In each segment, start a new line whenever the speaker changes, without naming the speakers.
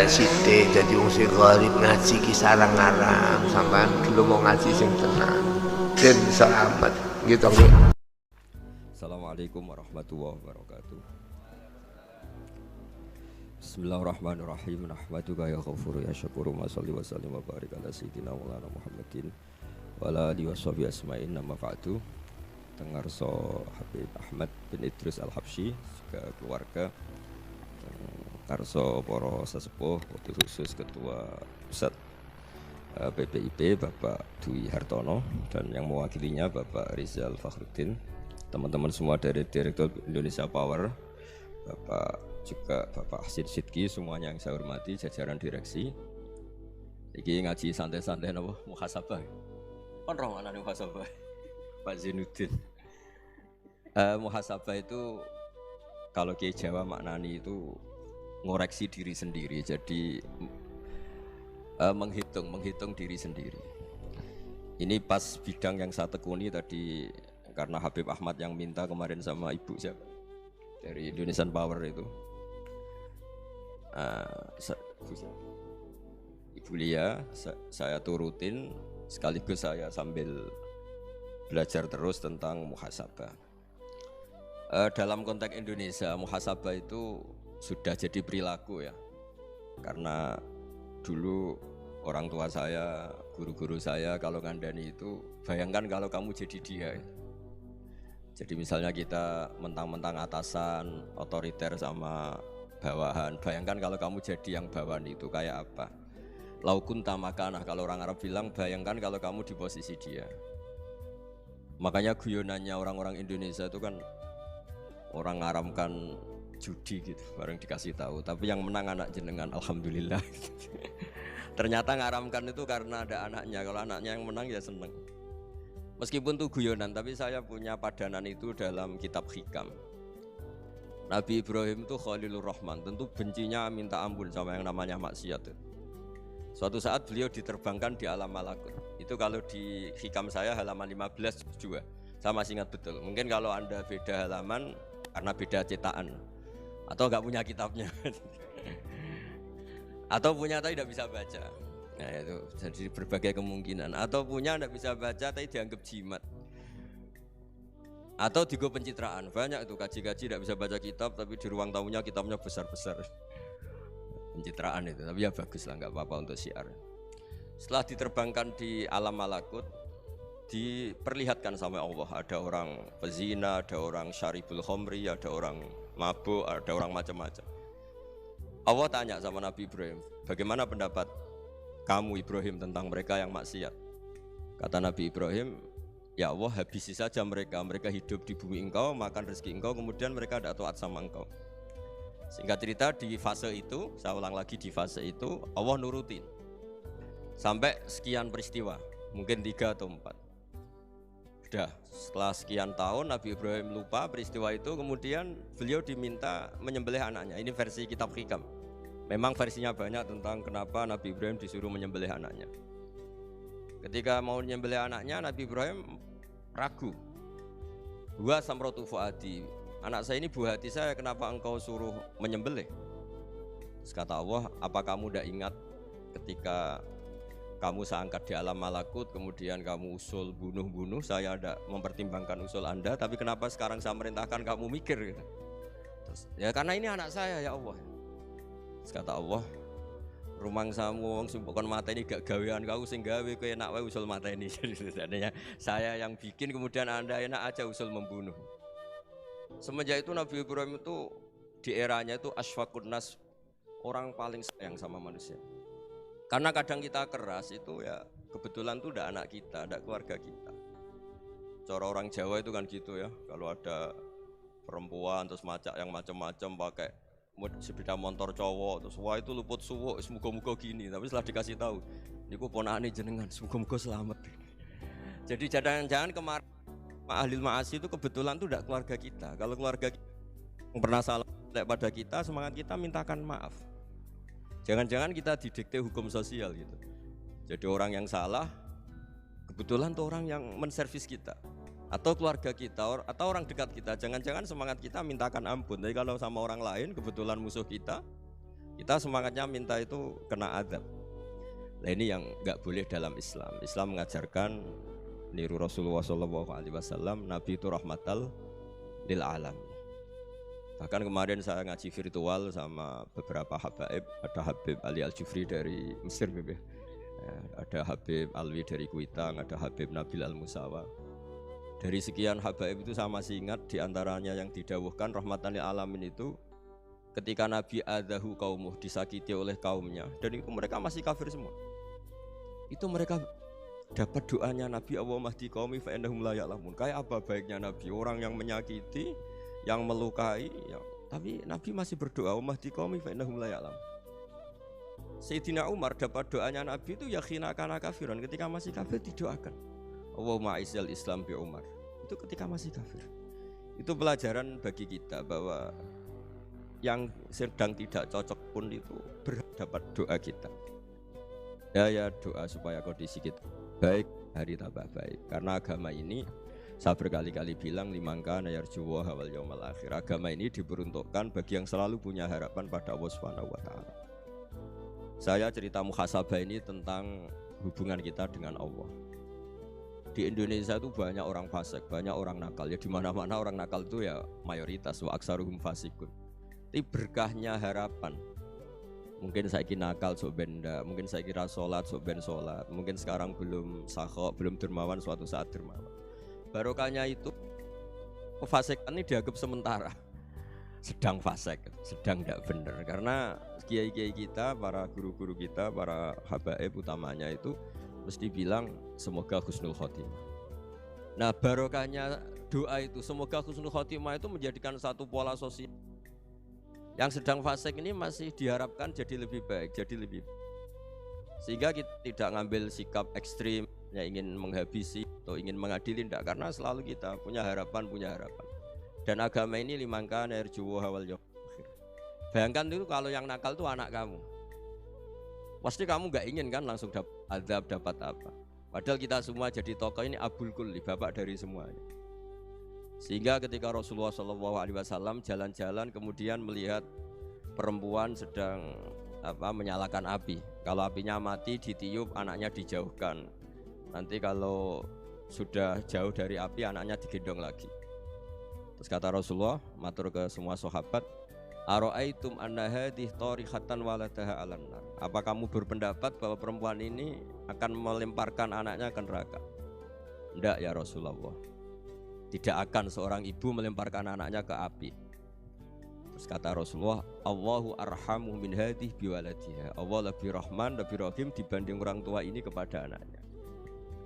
sithik dadi wong sing gharib ngaji ki sarang-arang sampean dulu mau ngaji sing tenang dan selamat gitu nggih.
Assalamualaikum warahmatullahi wabarakatuh. Bismillahirrahmanirrahim. Nahmaduka ya ghafuru ya syakuru ma shalli wa sallim wa barik ala sayyidina Maulana Muhammadin wa ala alihi washabihi asma'in nama ba'du. Tengarso Habib Ahmad bin Idris Al-Habsyi juga keluarga, Karso Poro Sesepuh, wakil khusus Ketua Pusat BPIP Bapak Dwi Hartono dan yang mewakilinya Bapak Rizal Fakhruddin, teman-teman semua dari Direktur Indonesia Power, Bapak Hasid Sidki, semuanya yang saya hormati, jajaran direksi. Iki ngaji santai-santai napa muhasabah. Kon roh ana muhasabah. Pak Zainuddin. Muhasabah itu kalau Kiai Jawa maknani itu ngoreksi diri sendiri. Jadi menghitung diri sendiri. Ini pas bidang yang saya tekuni tadi karena Habib Ahmad yang minta kemarin sama Ibu siapa dari Indonesian Power itu. Ibu Lia, saya turutin sekaligus saya sambil belajar terus tentang muhasabah. Dalam konteks Indonesia, muhasabah itu sudah jadi perilaku ya. Karena dulu orang tua saya, guru-guru saya kalau ngandani itu, bayangkan kalau kamu jadi dia. Jadi misalnya kita mentang-mentang atasan, otoriter sama bawahan, bayangkan kalau kamu jadi yang bawahan itu kayak apa. Laukun tamakana, kalau orang Arab bilang, bayangkan kalau kamu di posisi dia. Makanya guyonannya orang-orang Indonesia itu kan orang ngaramkan judi gitu, bareng dikasih tahu. Tapi yang menang anak jenengan, alhamdulillah. Ternyata ngaramkan itu karena ada anaknya. Kalau anaknya yang menang ya seneng. Meskipun itu guyonan, tapi saya punya padanan itu dalam kitab Hikam. Nabi Ibrahim itu Khalilur Rahman, tentu bencinya minta ampun sama yang namanya maksiat. Suatu saat beliau diterbangkan di alam malakut. Itu kalau di Hikam saya halaman 15 juga. Saya masih ingat betul. Mungkin kalau Anda beda halaman karena beda cetakan atau nggak punya kitabnya. Atau punya tapi tidak bisa baca. Nah itu jadi berbagai kemungkinan. Atau punya tidak bisa baca tapi dianggap jimat. Atau digo pencitraan. Banyak itu kaji-kaji tidak bisa baca kitab tapi di ruang tamunya kitabnya besar-besar. Pencitraan itu, tapi ya bagus lah, nggak apa-apa untuk syiar. Setelah diterbangkan di alam malakut, diperlihatkan sama Allah, ada orang pezina, ada orang syaribul khomri, ada orang mabuk, ada orang macam-macam. Allah tanya sama Nabi Ibrahim, bagaimana pendapat kamu Ibrahim tentang mereka yang maksiat? Kata Nabi Ibrahim, ya Allah habisi saja mereka hidup di bumi engkau, makan rezeki engkau, kemudian mereka tidak taat sama engkau. Singkat cerita di fase itu, saya ulang lagi di fase itu, Allah nurutin sampai sekian peristiwa, mungkin 3 atau 4. Sudah setelah sekian tahun Nabi Ibrahim lupa peristiwa itu, kemudian beliau diminta menyembelih anaknya. Ini versi kitab Hikam. Memang versinya banyak tentang kenapa Nabi Ibrahim disuruh menyembelih anaknya. Ketika mau menyembelih anaknya, Nabi Ibrahim ragu. Huwa samratu fuadi, anak saya ini buah hati saya, kenapa engkau suruh menyembelih? Terus kata Allah, apa kamu tidak ingat ketika kamu saya angkat di alam malakut, kemudian kamu usul bunuh-bunuh, saya tidak mempertimbangkan usul Anda, tapi kenapa sekarang saya merintahkan kamu mikir? Gitu. Terus, ya karena ini anak saya ya Allah. Terus kata Allah, rumang samu wong sumpukon mata ini gak gawean kau sing gawe kowe enak wae usul mata ini. Jadi saya yang bikin, kemudian Anda enak aja usul membunuh. Semenjak itu Nabi Ibrahim itu di eranya itu asfaqun nas, orang paling sayang sama manusia. Karena kadang kita keras itu ya kebetulan tuh udah anak kita, ada keluarga kita. Cara orang Jawa itu kan gitu ya, kalau ada perempuan terus macak yang macam-macam pakai sepeda motor cowok terus wah itu luput suwuk, semoga-moga gini. Tapi setelah dikasih tahu, niku ponakane jenengan, semoga-moga selamat. Jadi jangan-jangan kemarin Ahlil Ma'asi itu kebetulan tuh tidak keluarga kita. Kalau keluarga kita yang pernah salah pada kita, semangat kita mintakan maaf. Jangan-jangan kita didikte hukum sosial gitu. Jadi orang yang salah kebetulan tuh orang yang menservis kita, atau keluarga kita, atau orang dekat kita. Jangan-jangan semangat kita mintakan ampun. Tapi kalau sama orang lain kebetulan musuh kita, Kita semangatnya minta itu kena adab. Nah ini yang nggak boleh dalam Islam. Islam mengajarkan niru Rasulullah SAW, Nabi itu rahmatal lil alam. Bahkan kemarin saya ngaji virtual sama beberapa habaib, ada Habib Ali Al-Jufri dari Mesir, ada Habib Alwi dari Kuitang, ada Habib Nabil Al-Musawa. Dari sekian habaib itu saya masih ingat diantaranya yang didawuhkan rahmatan lil alamin itu ketika Nabi adahu kaumuh, disakiti oleh kaumnya, dan itu mereka masih kafir semua. Itu mereka dapat doanya Nabi, Allahumma hdi qaumi fa innahum la ya'lamun. Kayak apa baiknya Nabi, orang yang menyakiti, yang melukai, tapi Nabi masih berdoa, Allahumma hdi qaumi fa innahum la ya'lamun. Sayyidina Umar dapat doanya Nabi itu yakhina kana kafiran, ketika masih kafir didoakan, Allahumma aizzal Islam bi Umar. Itu ketika masih kafir. Itu pelajaran bagi kita bahwa yang sedang tidak cocok pun itu berdapat doa kita. Ya doa supaya kondisi kita baik, hari tambah baik. Karena agama ini saya berkali-kali bilang limangka nayarjuwa wal yaumal akhir. Agama ini diperuntukkan bagi yang selalu punya harapan pada Allah Subhanahu wa taala. Saya cerita muhasabah ini tentang hubungan kita dengan Allah. Di Indonesia itu banyak orang fasik, banyak orang nakal. Ya di mana-mana orang nakal itu ya mayoritas, wa aksaruhum fasikun. Tapi berkahnya harapan. Mungkin saya kira nakal sok benda, mungkin saya kira sholat sok ben sholat, mungkin sekarang belum sakhok, belum dermawan, suatu saat dermawan. Barokahnya itu kefasikan ini dianggap sementara, sedang fasik, sedang tidak benar. Karena kiai-kiai kita, para guru-guru kita, para habaib utamanya itu mesti bilang semoga husnul khotimah. Nah barokahnya doa itu semoga husnul khotimah itu menjadikan satu pola sosial. Yang sedang fasik ini masih diharapkan jadi lebih baik, jadi lebih baik. Sehingga kita tidak ngambil sikap ekstrim yang ingin menghabisi atau ingin mengadili, tidak, karena selalu kita punya harapan. Dan agama ini limangka nerjuwa wal yaumal akhir. Bayangkan itu kalau yang nakal itu anak kamu, pasti kamu nggak ingin kan langsung dapat azab, dapat apa. Padahal kita semua jadi tokoh ini abul kulli, bapak dari semuanya. Sehingga ketika Rasulullah SAW jalan-jalan kemudian melihat perempuan sedang menyalakan api. Kalau apinya mati ditiup, anaknya dijauhkan. Nanti kalau sudah jauh dari api, anaknya digendong lagi. Terus kata Rasulullah, matur ke semua sahabat, Aro'aitum anna hadhihi tarihatan waladaha 'alan nar. Apa kamu berpendapat bahwa perempuan ini akan melemparkan anaknya ke neraka? Tidak ya Rasulullah. Tidak akan seorang ibu melemparkan anaknya ke api. Terus kata Rasulullah, Allahu arhamu min hadhihi biwaladiha. Allah lebih rahman, lebih rahim dibanding orang tua ini kepada anaknya.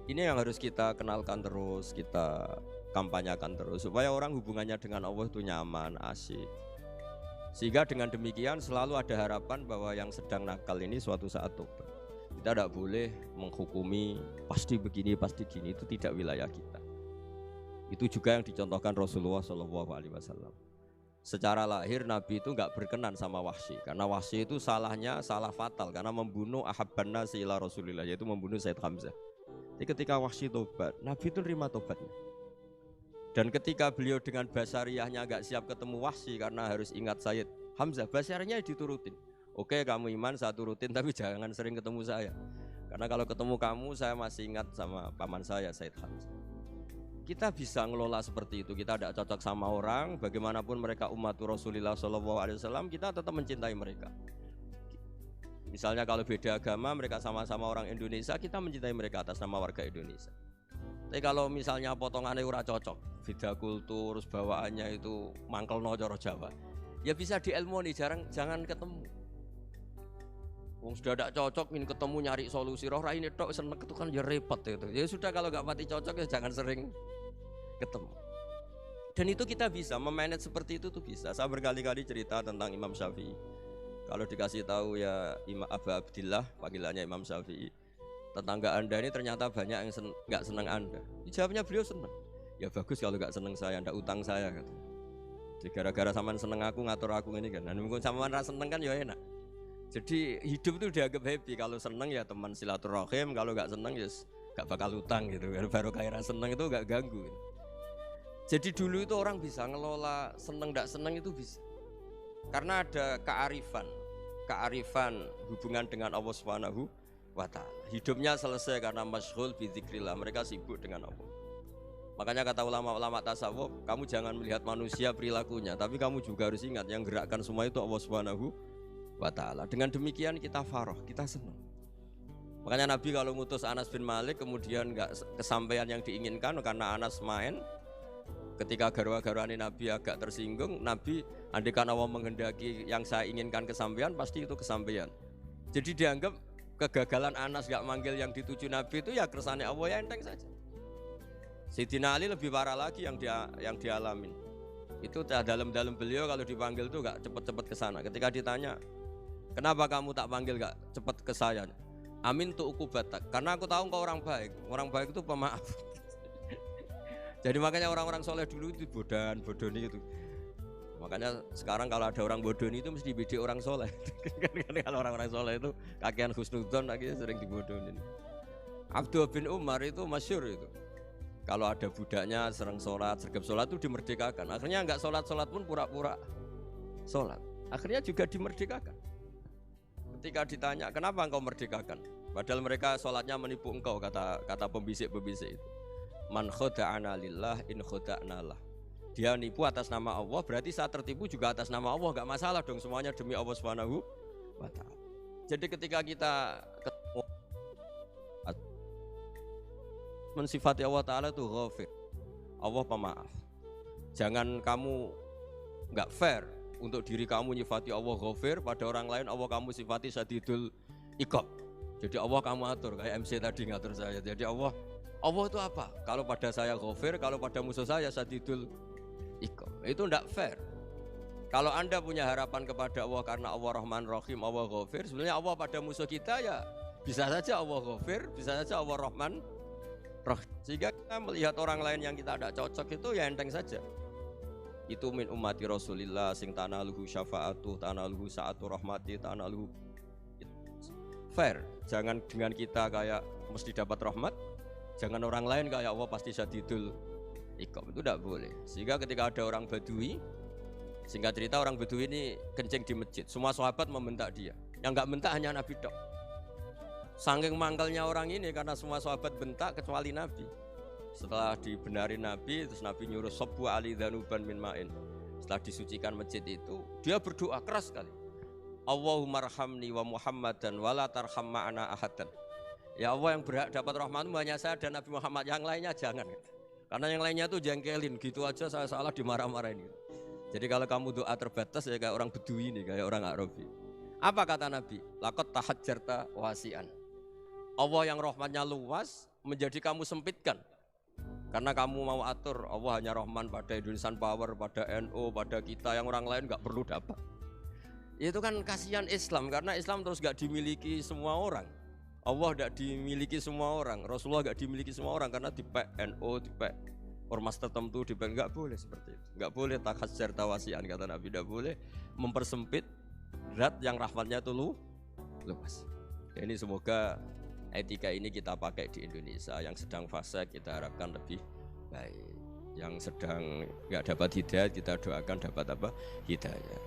Ini yang harus kita kenalkan terus, kita kampanyakan terus supaya orang hubungannya dengan Allah itu nyaman, asik. Sehingga dengan demikian selalu ada harapan bahwa yang sedang nakal ini suatu saat tobat. Kita tidak boleh menghukumi pasti begini, pasti gini, itu tidak wilayah kita. Itu juga yang dicontohkan Rasulullah SAW. Secara lahir Nabi itu nggak berkenan sama Wahsy, karena Wahsy itu salahnya salah fatal karena membunuh ahabban nasi ila Rasulillah, yaitu membunuh Sayyid Hamzah. Jadi ketika Wahsy tobat, Nabi itu nerima tobatnya. Dan ketika beliau dengan basariyahnya nggak siap ketemu Wahsy karena harus ingat Sayyid Hamzah, basariyahnya diturutin. Oke kamu iman saya turutin, tapi jangan sering ketemu saya. Karena kalau ketemu kamu saya masih ingat sama paman saya Sayyid Hamzah. Kita bisa ngelola seperti itu. Kita tidak cocok sama orang, bagaimanapun mereka umatur Rasulullah SAW, kita tetap mencintai mereka. Misalnya kalau beda agama, mereka sama-sama orang Indonesia, kita mencintai mereka atas nama warga Indonesia. Tapi kalau misalnya potongannya ora cocok, beda kultur, bawaannya itu mangkel no coro Jawa, ya bisa diilmoni, jangan ketemu. Wong sudah tidak cocok, ingin ketemu nyari solusi. Roh ini tok seneng itu kan ya repot itu. Ya sudah kalau nggak pati cocok ya jangan sering ketemu. Dan itu kita bisa memanage seperti itu tuh bisa. Saya berkali-kali cerita tentang Imam Syafi'i. Kalau dikasih tahu ya Imam Abu Abdillah, panggilannya Imam Syafi'i, tetangga anda ini ternyata banyak yang nggak senang anda. Jawabnya beliau senang. Ya bagus kalau nggak senang saya, ndak utang saya kata. Jadi gara-gara saman seneng aku ngatur aku ini kan. Dan mungkin saman rasa seneng kan ya enak. Jadi hidup itu dianggap happy. Kalau seneng ya teman silaturahim, kalau nggak seneng ya nggak bakal utang gitu. Baru kayak seneng itu nggak ganggu. Jadi dulu itu orang bisa ngelola seneng nggak seneng itu bisa. Karena ada kearifan. kearifan hubungan dengan Allah Subhanahu wa taala. Hidupnya selesai karena masyghul bi dzikrillah, mereka sibuk dengan Allah. Makanya kata ulama-ulama tasawuf, kamu jangan melihat manusia perilakunya, tapi kamu juga harus ingat yang gerakkan semua itu Allah Subhanahu wa taala. Dengan demikian kita faroh, kita senang. Makanya Nabi kalau ngutus Anas bin Malik kemudian enggak kesampaian yang diinginkan karena Anas main, ketika garwa-garwane Nabi agak tersinggung, Nabi andaikan Allah menghendaki yang saya inginkan kesampaian, pasti itu kesampaian. Jadi dianggap kegagalan Anas gak manggil yang dituju Nabi itu ya kersane Allah, ya enteng saja. Sayyidina Ali lebih parah lagi yang dialamin. Itu dalam beliau kalau dipanggil tuh gak cepet-cepet ke sana. Ketika ditanya, kenapa kamu tak panggil gak cepet ke saya? Amin tu ukubatak, karena aku tahu engkau orang baik. Orang baik itu pemaaf. Jadi makanya orang-orang soleh dulu itu bodoni itu. Makanya sekarang kalau ada orang bodoni itu mesti bidik orang soleh. Kalau orang-orang soleh itu kakean husnudzon akhirnya sering dibodonin. Abdullah bin Umar itu masyhur itu. Kalau ada budaknya sering sholat, sergap sholat itu dimerdekakan. Akhirnya enggak sholat pun pura-pura sholat. Akhirnya juga dimerdekakan. Ketika ditanya kenapa engkau merdekakan, padahal mereka sholatnya menipu engkau, kata pembisik-pembisik itu. Man khoda'ana lillah in khoda'na lah. Dia nipu atas nama Allah, berarti saat tertipu juga atas nama Allah, gak masalah dong, semuanya demi Allah Subhanahu wa ta'ala. Jadi ketika kita ketemu mensifati Allah Ta'ala itu ghafir, Allah pemaaf. Jangan kamu gak fair untuk diri kamu nyifati Allah ghafir, pada orang lain Allah kamu sifati syadidul iqab. Jadi Allah kamu atur, kayak MC tadi ngatur saya. Jadi Allah itu apa? Kalau pada saya ghafir, kalau pada musuh saya syadidul iqab. Itu tidak fair. Kalau Anda punya harapan kepada Allah karena Allah Rahman Rahim, Allah ghafir, sebenarnya Allah pada musuh kita ya bisa saja Allah ghafir, bisa saja Allah Rahman Rahim. Sehingga kita melihat orang lain yang kita tidak cocok itu ya enteng saja. Itu min ummati Rasulillah sing tanaluhu syafa'atuh, tanaluhu sa'atu rahmati, tanaluhu fair. Jangan dengan kita kayak mesti dapat rahmat, jangan orang lain kayak Allah pasti syadidul iqab, itu tidak boleh. Sehingga ketika ada orang Badui, singkat cerita orang Badui ini kencing di masjid, semua sahabat membentak dia, yang nggak bentak hanya Nabi dok. Saking mangkalnya orang ini karena semua sahabat bentak kecuali Nabi. Setelah dibenarin Nabi, terus Nabi nyuruh sabbu ali dhanuban min ma'in. Setelah disucikan masjid itu, dia berdoa keras sekali. Allahumma arhamni wa Muhammadan wa la tarham ma'ana ahadan. Ya Allah, yang berhak dapat rahmatmu hanya saya dan Nabi Muhammad, yang lainnya jangan. Karena yang lainnya tuh jengkelin, gitu aja saya salah dimarah-marahin. Jadi kalau kamu doa terbatas ya kayak orang Bedui ini, kayak orang Arabi. Apa kata Nabi? Laqad tahajjarta wasi'an. Allah yang rahmatnya luas menjadi kamu sempitkan. Karena kamu mau atur Allah hanya rahman pada Indonesian Power, pada NU, pada kita, yang orang lain gak perlu dapat. Itu kan kasihan Islam, karena Islam terus gak dimiliki semua orang. Allah gak dimiliki semua orang, Rasulullah gak dimiliki semua orang, karena dipek NU, dipek ormas tertentu, dipek, gak boleh seperti itu. Gak boleh takhasyar tawasian, kata Nabi, gak boleh mempersempit zat yang rahmatnya itu luas. Ini semoga etika ini kita pakai di Indonesia. Yang sedang fase kita harapkan lebih baik, yang sedang nggak dapat hidayah kita doakan dapat apa? Hidayah.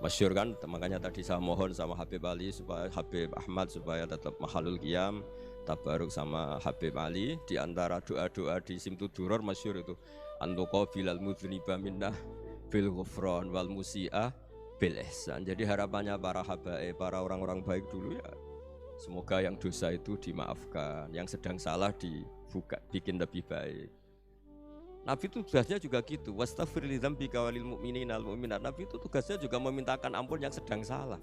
Masyhur kan, makanya tadi saya mohon sama Habib Ali supaya Habib Ahmad supaya tetap mahalul qiyam tabaruk sama Habib Ali. Di antara doa-doa di Simtuduror masyhur itu antuqabilal mudhniba minnah bil ghufran wal musi'ah bil ihsan. Jadi harapannya para habaib, para orang-orang baik dulu ya, semoga yang dosa itu dimaafkan, yang sedang salah dibuka, bikin lebih baik. Nabi itu tugasnya juga gitu. Wastaghfir li dzambika walil mu'minina wal mu'minat. Nabi itu tugasnya juga memintakan ampun yang sedang salah.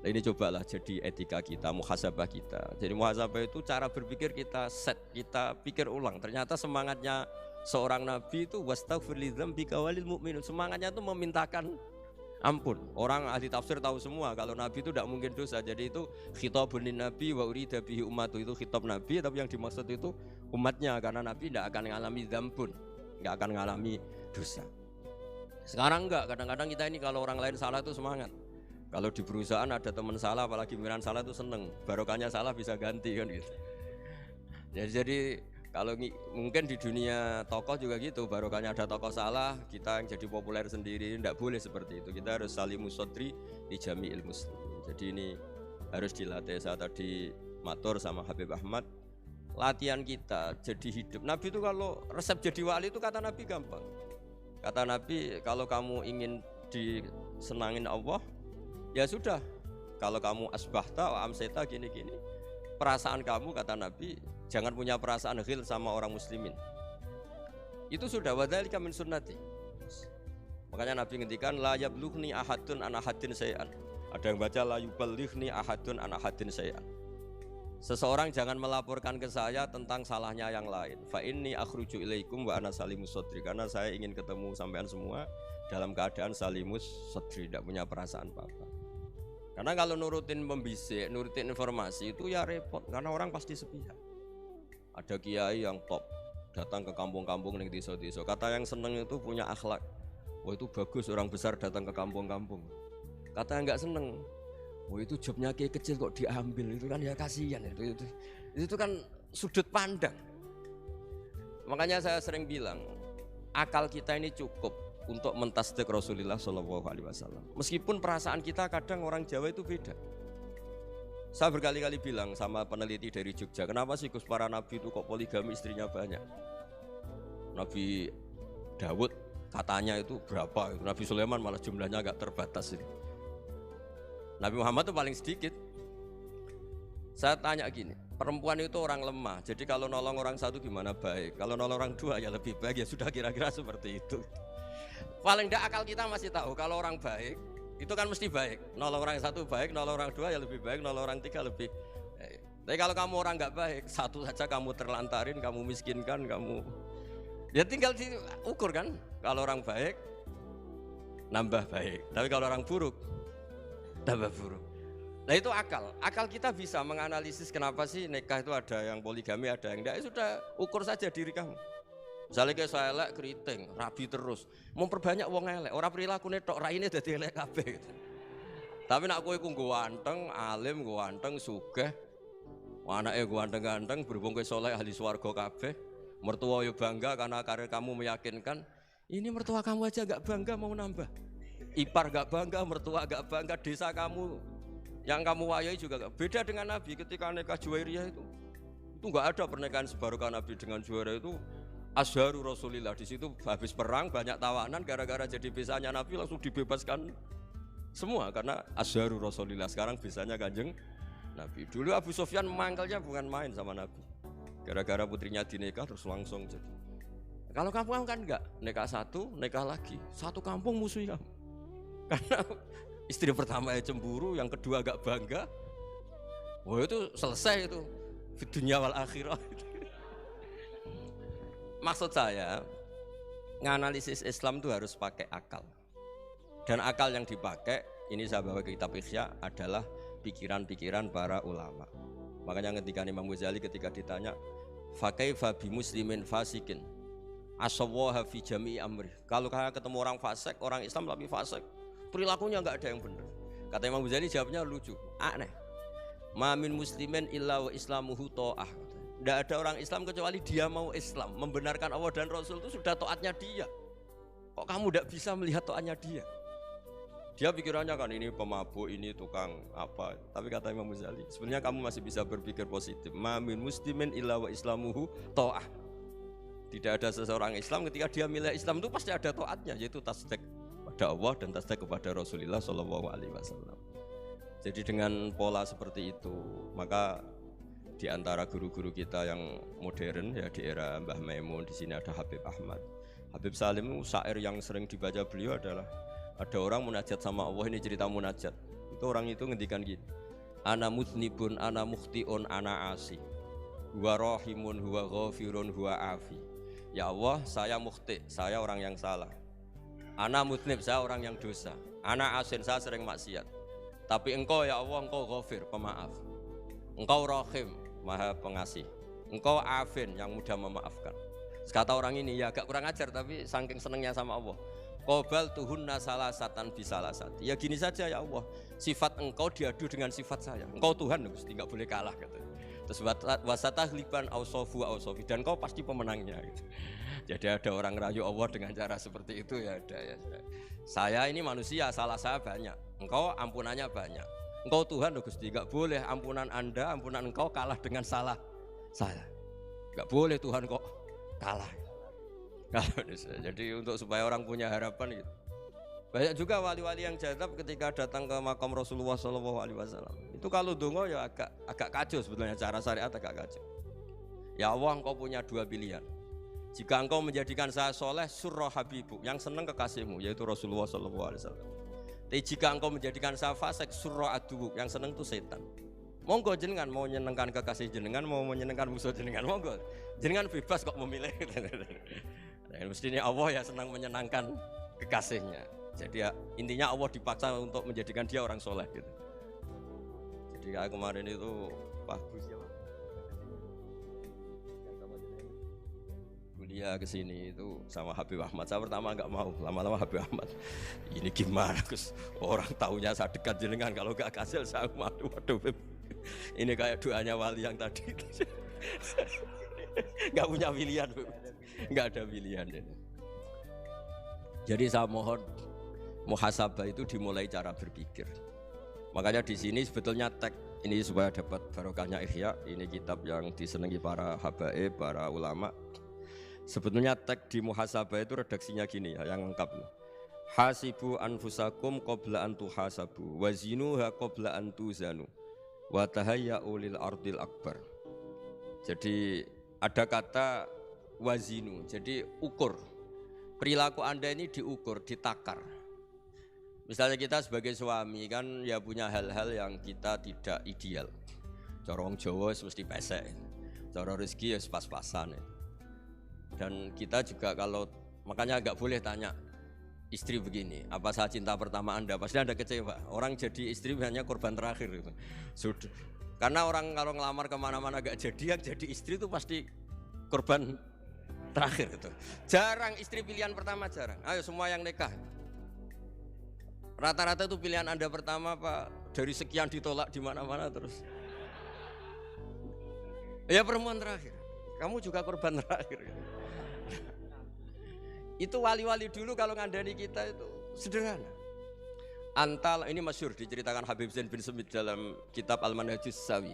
Nah, ini cobalah jadi etika kita, muhasabah kita. Jadi muhasabah itu cara berpikir kita set, kita pikir ulang. Ternyata semangatnya seorang nabi itu wastaghfir li dzambika walil mu'minun. Semangatnya itu memintakan ampun. Orang ahli tafsir tahu semua kalau Nabi itu tidak mungkin dosa. Jadi itu khitabun lin nabi wa urida bihi ummatu, itu khitab Nabi, tapi yang dimaksud itu umatnya, karena Nabi tidak akan mengalami dzambun, tidak akan mengalami dosa. Sekarang enggak, kadang-kadang kita ini kalau orang lain salah itu semangat. Kalau di perusahaan ada teman salah, apalagi pimpinan salah itu seneng, barokahnya salah bisa ganti kan gitu. Jadi Mungkin di dunia tokoh juga gitu, barokahnya ada tokoh salah, kita yang jadi populer sendiri, tidak boleh seperti itu. Kita harus salimus sodri di jami'il muslimin. Jadi ini harus dilatih. Saya tadi matur sama Habib Ahmad, latihan kita jadi hidup. Nabi itu kalau resep jadi wali itu kata Nabi gampang. Kata Nabi, kalau kamu ingin disenangin Allah, ya sudah. Kalau kamu asbahta wa amseta gini-gini, perasaan kamu kata Nabi jangan punya perasaan ghil sama orang muslimin. Itu sudah wadzalika min sunnati. Makanya Nabi ngendikan la yablughni ahadun an ahadin syai'an. Ada yang baca la yuballighni ahadun an ahadin syai'an. Seseorang jangan melaporkan ke saya tentang salahnya yang lain. Fa inni akhruju ilaikum wa ana salimus sodri. Karena saya ingin ketemu sampean semua dalam keadaan salimus sodri, tidak punya perasaan apa-apa. Karena kalau nurutin pembisik, nurutin informasi itu ya repot. Karena orang pasti sepihak. Ada kiai yang top, datang ke kampung-kampung ning desa-desa. Kata yang seneng itu punya akhlak. Wah itu bagus orang besar datang ke kampung-kampung. Kata yang nggak seneng, wah itu jobnya kiai kecil kok diambil, itu kan ya kasihan. Itu kan sudut pandang. Makanya saya sering bilang, akal kita ini cukup untuk mentasdik Rasulullah SAW. Meskipun perasaan kita kadang orang Jawa itu beda. Saya berkali-kali bilang sama peneliti dari Jogja, kenapa sih Gus para nabi itu kok poligami istrinya banyak? Nabi Dawud katanya itu berapa? Nabi Sulaiman malah jumlahnya agak terbatas ini. Nabi Muhammad itu paling sedikit. Saya tanya gini, perempuan itu orang lemah, jadi kalau nolong orang satu gimana baik? Kalau nolong orang dua ya lebih baik, ya sudah kira-kira seperti itu. Paling tidak akal kita masih tahu kalau orang baik itu kan mesti baik. Nolong orang satu baik, nolong orang dua ya lebih baik, nolong orang tiga lebih baik. Tapi kalau kamu orang nggak baik, satu saja kamu terlantarin, kamu miskinkan, kamu ya tinggal diukur kan. Kalau orang baik nambah baik, tapi kalau orang buruk tambah buruk. Nah itu akal. Akal kita bisa menganalisis kenapa sih nikah itu ada yang poligami, ada yang enggak. Ya sudah, ukur saja diri kamu. Misalnya kayak saya elek keriting, rabi terus, memperbanyak wong elek, orang perilaku tok raine dadi elek kabeh. Tapi nak kowe ku ganteng, alim, ganteng, sugih, anake ganteng-ganteng, berhubung kowe saleh ahli swarga kabeh, mertua yo bangga karena karir kamu meyakinkan. Ini mertua kamu aja gak bangga mau nambah. Ipar gak bangga, mertua gak bangga, desa kamu yang kamu wayai juga gak. Beda dengan Nabi ketika nikah Juwairiyah itu gak ada pernikahan sebarokah Nabi dengan Juwairiyah itu. Azharu Rasulillah, di situ habis perang banyak tawanan, gara-gara jadi besanya Nabi langsung dibebaskan semua karena Azharu Rasulillah. Sekarang besanya Kanjeng Nabi. Dulu Abu Sufyan mangkelnya bukan main sama Nabi, gara-gara putrinya dinikah terus langsung jadi. Kalau kamu kan enggak, nikah satu, nikah lagi, satu kampung musuh kamu. Karena istri pertama ya cemburu, yang kedua agak bangga. Wah itu selesai itu, di dunia wal akhirah. Maksud saya, nganalisis Islam itu harus pakai akal. Dan akal yang dipakai, ini saya bawa ke kitab Ihya, adalah pikiran-pikiran para ulama. Makanya ketika Imam Ghazali ketika ditanya, fakaifa bi muslimin fasikin asawwaha fi jami'i amri. Kalau kayak ketemu orang fasik, orang Islam tapi fasik, perilakunya enggak ada yang benar. Kata Imam Ghazali jawabnya lucu, aneh. Ma min muslimin illa wa islamuhu ta'ah. Tidak ada orang Islam kecuali dia mau Islam, membenarkan Allah dan Rasul itu sudah taatnya dia. Kok kamu tidak bisa melihat taatnya dia? Dia pikirannya kan ini pemabuk, ini tukang apa. Tapi kata Imam Ghazali, sebenarnya kamu masih bisa berpikir positif. Ma min muslimin illa wa islamuhu ta'ah. Tidak ada seseorang Islam ketika dia milih Islam itu pasti ada taatnya, yaitu tasdik pada Allah dan tasdik kepada Rasulullah SAW. Jadi dengan pola seperti itu, maka di antara guru-guru kita yang modern ya di era Mbah Maimun, di sini ada Habib Ahmad, Habib Salim. Syair yang sering dibaca beliau adalah ada orang munajat sama Allah. Ini cerita munajat. Itu orang itu ngendikan gini, ana mutnibun, ana mukhtiun, ana asi, huwa rahimun, huwa ghafirun, huwa afi. Ya Allah, saya mukhti, saya orang yang salah. Ana mutnib, saya orang yang dosa. Ana asin, saya sering maksiat. Tapi engkau ya Allah, engkau ghafir, pemaaf. Engkau rahim, maha pengasih. Engkau afin, yang mudah memaafkan. Kata orang ini ya agak kurang ajar, tapi saking senengnya sama Allah. Qobal tuhunna salasatan bisalasat. Ya gini saja ya Allah, sifat engkau diadu dengan sifat saya. Engkau Tuhan, Gusti, enggak boleh kalah, kata. Terus wasataghliban ausofu ausofi, dan kau pasti pemenangnya gitu. Jadi ada orang rayu Allah dengan cara seperti itu ya ada ya. Saya ini manusia, salah saya banyak. Engkau ampunannya banyak. Engkau Tuhan loh Gusti, gak boleh ampunan Anda, ampunan engkau kalah dengan salah saya. Gak boleh Tuhan kok kalah. Jadi untuk supaya orang punya harapan gitu. Banyak juga wali-wali yang jadab ketika datang ke makam Rasulullah SAW. Itu kalau dongo ya agak kacau sebetulnya, cara syariat agak kacau. Ya Allah, engkau punya dua pilihan. Jika engkau menjadikan saya soleh, surah habibu, yang senang kekasihmu, yaitu Rasulullah SAW. Tapi jika engkau menjadikan saya fasik, surah adubu, yang senang itu setan. Monggo jenengan mau menyenangkan kekasih jenengan, mau menyenangkan musuh jenengan, monggo. Jenengan bebas kok memilih. Nah, mestinya Allah ya senang menyenangkan kekasihnya. Jadi ya, intinya Allah dipaksa untuk menjadikan dia orang soleh gitu. Jadi kayak kemarin itu Pak Gus ya, kuliah kesini itu sama Habib Ahmad. Saya pertama nggak mau, lama-lama Habib Ahmad ini gimana Gus, orang taunya saya dekat jenengan, kalau nggak hasil saya waduh ini kayak doanya wali yang tadi. Nggak punya pilihan, nggak ada pilihan. Jadi saya mohon muhasabah itu dimulai cara berpikir. Makanya di sini sebetulnya teks ini supaya dapat barokahnya Ihya, ini kitab yang disenangi para habaib, para ulama. Sebetulnya teks di muhasabah itu redaksinya gini ya, yang lengkap. Hasibu anfusakum qabla an tuhasabu wa zinuha qabla an tuzanu wa tahayya'u lil ardil akbar. Jadi ada kata wazinu, jadi ukur. Perilaku Anda ini diukur, ditakar. Misalnya kita sebagai suami kan ya punya hal-hal yang kita tidak ideal. Cara wong Jawa mesti pesek. Cara rezeki ya pas-pasan. Dan kita juga kalau makanya agak boleh tanya istri begini, apa saya cinta pertama Anda? Pasti Anda kecewa. Orang jadi istri hanya korban terakhir gitu. Sudah. Karena orang kalau ngelamar kemana-mana gak jadi, yang jadi istri itu pasti korban terakhir itu. Jarang istri pilihan pertama, jarang. Ayo semua yang nikah. Rata-rata itu pilihan Anda pertama Pak, dari sekian ditolak di mana-mana terus. Ya perempuan terakhir. Kamu juga korban terakhir. Itu wali-wali dulu kalau ngandani kita itu sederhana. Antal ini masyhur diceritakan Habib Zain bin Semit dalam kitab Al-Manhajus Sawi.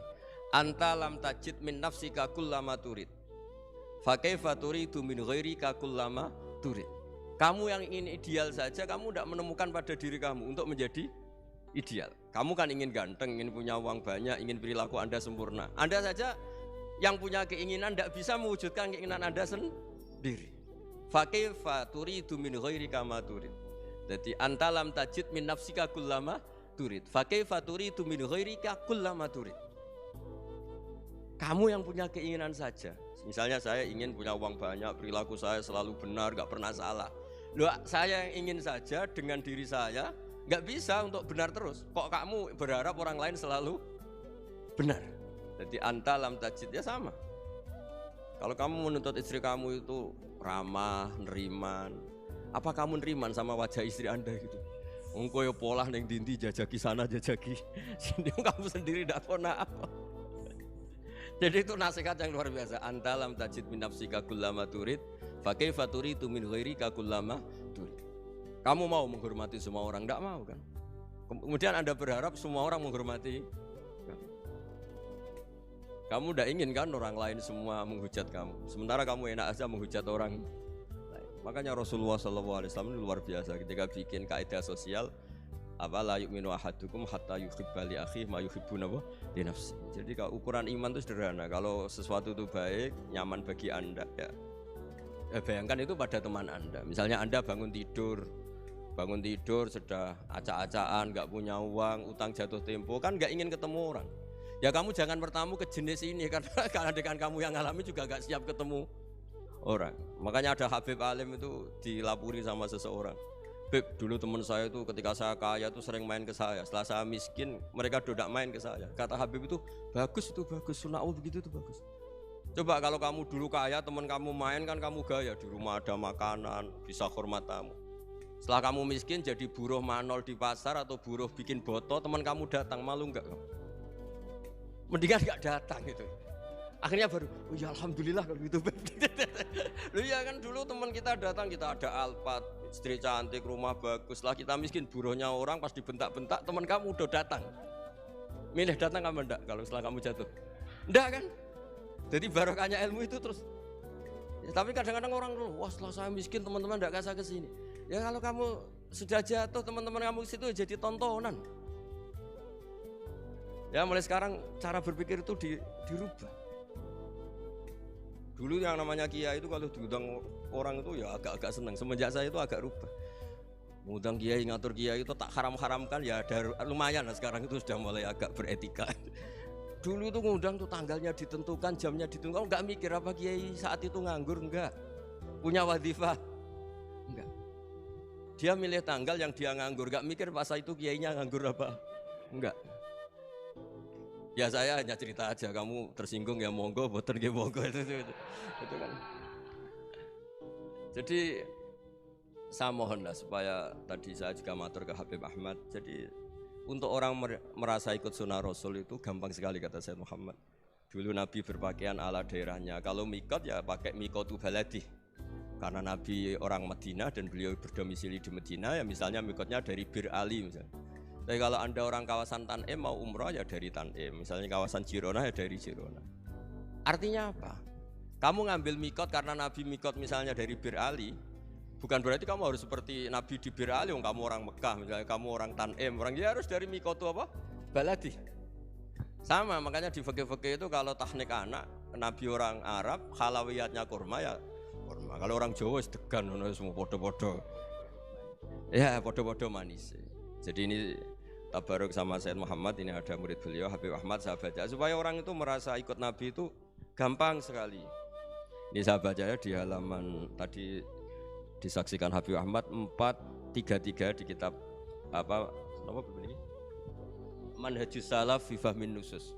Anta lam tajid min nafsika kullama turid. Fa kaifa turidu min ghairika kullama turid. Kamu yang ingin ideal saja, kamu tidak menemukan pada diri kamu untuk menjadi ideal. Kamu kan ingin ganteng, ingin punya uang banyak, ingin perilaku Anda sempurna. Anda saja yang punya keinginan tidak bisa mewujudkan keinginan Anda sendiri. Fa kaifa turidu min ghairika ma turid. Jadi anta lam tajid min nafsika kullama turid. Fa kaifa turidu min ghairika kullama turid. Kamu yang punya keinginan saja. Misalnya saya ingin punya uang banyak, perilaku saya selalu benar, gak pernah salah. Loh, saya yang ingin saja dengan diri saya gak bisa untuk benar terus. Kok kamu berharap orang lain selalu benar? Jadi anta lam tajid ya sama. Kalau kamu menuntut istri kamu itu ramah, neriman, apa kamu neriman sama wajah istri Anda gitu? Engkau ya pola neng dinti jajaki sana jajaki sini, kamu sendiri tidak pernah apa. Jadi itu nasihat yang luar biasa. Anta lam tajid min nafsika kullama turid, fa kaifa turidu min ghairika kullama turid. Kamu mau menghormati semua orang? Tidak mau kan? Kemudian Anda berharap semua orang menghormati kamu. Tidak ingin kan orang lain semua menghujat kamu. Sementara kamu enak aja menghujat orang lain. Makanya Rasulullah SAW ini luar biasa ketika bikin kaidah sosial. Apa la yu'minu ahadukum hatta yuhibba li akhihi ma yuhibbu li nafsi. Jadi kalau ukuran iman itu sederhana. Kalau sesuatu itu baik, nyaman bagi Anda ya. Bayangkan itu pada teman Anda. Misalnya Anda bangun tidur sudah acak-acakan, nggak punya uang, utang jatuh tempo, kan nggak ingin ketemu orang. Ya kamu jangan bertamu ke jenis ini karena dengan kamu yang alami juga gak siap ketemu orang. Makanya ada Habib Alim itu dilapuri sama seseorang. Beb, dulu teman saya itu ketika saya kaya itu sering main ke saya. Setelah saya miskin, mereka tidak main ke saya. Kata Habib itu bagus, sunah begitu itu bagus. Coba kalau kamu dulu kaya, teman kamu main kan kamu gaya, di rumah ada makanan, bisa hormat tamu. Setelah kamu miskin jadi buruh manol di pasar atau buruh bikin boto, teman kamu datang, malu enggak kamu? Mendingan nggak datang gitu. Akhirnya baru, oh ya alhamdulillah kalau gitu. Lu ya kan dulu teman kita datang, kita ada Alphard, istri cantik, rumah bagus lah, kita miskin, buruhnya orang pas dibentak-bentak, teman kamu udah datang. Milih datang kamu enggak kalau setelah kamu jatuh? Enggak kan? Jadi barokahnya ilmu itu terus. Ya, tapi kadang-kadang orang tuh, wah setelah saya miskin teman-teman enggak kasih ke sini. Ya kalau kamu sudah jatuh teman-teman kamu situ jadi tontonan. Ya mulai sekarang cara berpikir itu dirubah. Dulu yang namanya kiai itu kalau diundang orang itu ya agak-agak senang. Semenjak saya itu agak rubah. Mengundang kiai, ngatur kiai itu tak haram-haramkan ya ada lumayan lah sekarang itu sudah mulai agak beretika. Dulu itu ngundang tuh tanggalnya ditentukan, jamnya ditentukan, enggak mikir apa kiai saat itu nganggur, enggak. Punya wadifah, enggak. Dia milih tanggal yang dia nganggur, enggak mikir pas itu kiainya nganggur apa, enggak. Ya saya hanya cerita aja, kamu tersinggung ya monggo, boten nggih monggo itu kan. Jadi saya mohonlah supaya tadi saya juga matur ke Habib Ahmad. Jadi untuk orang merasa ikut sunnah Rasul itu gampang sekali kata Sayyid Muhammad. Dulu Nabi berpakaian ala daerahnya. Kalau mikot ya pakai mikotu baladi. Karena Nabi orang Madinah dan beliau berdomisili di Madinah ya misalnya mikotnya dari Bir Ali misalnya. Tapi kalau Anda orang kawasan Tanim mau umrah ya dari Tanim. Misalnya kawasan Jirona ya dari Jirona. Artinya apa? Kamu ngambil mikot karena Nabi mikot misalnya dari Bir Ali, bukan berarti kamu harus seperti Nabi di Bir Ali, kamu orang Mekah, misalnya kamu orang Tanim, orang dia harus dari mikot itu apa? Baladi. Sama, makanya di fikih-fikih itu kalau tahnik anak, Nabi orang Arab, halawiyatnya kurma ya kurma. Kalau orang Jawa sedegan, semua podo-podo. Ya podo-podo manis. Jadi ini tabaruk sama Sayyid Muhammad, ini ada murid beliau Habib Ahmad, saya baca supaya orang itu merasa ikut Nabi itu gampang sekali. Ini saya baca ya di halaman tadi disaksikan Habib Ahmad 433 di kitab apa ini? Manhajus Salaf fi Fahmin Nusus.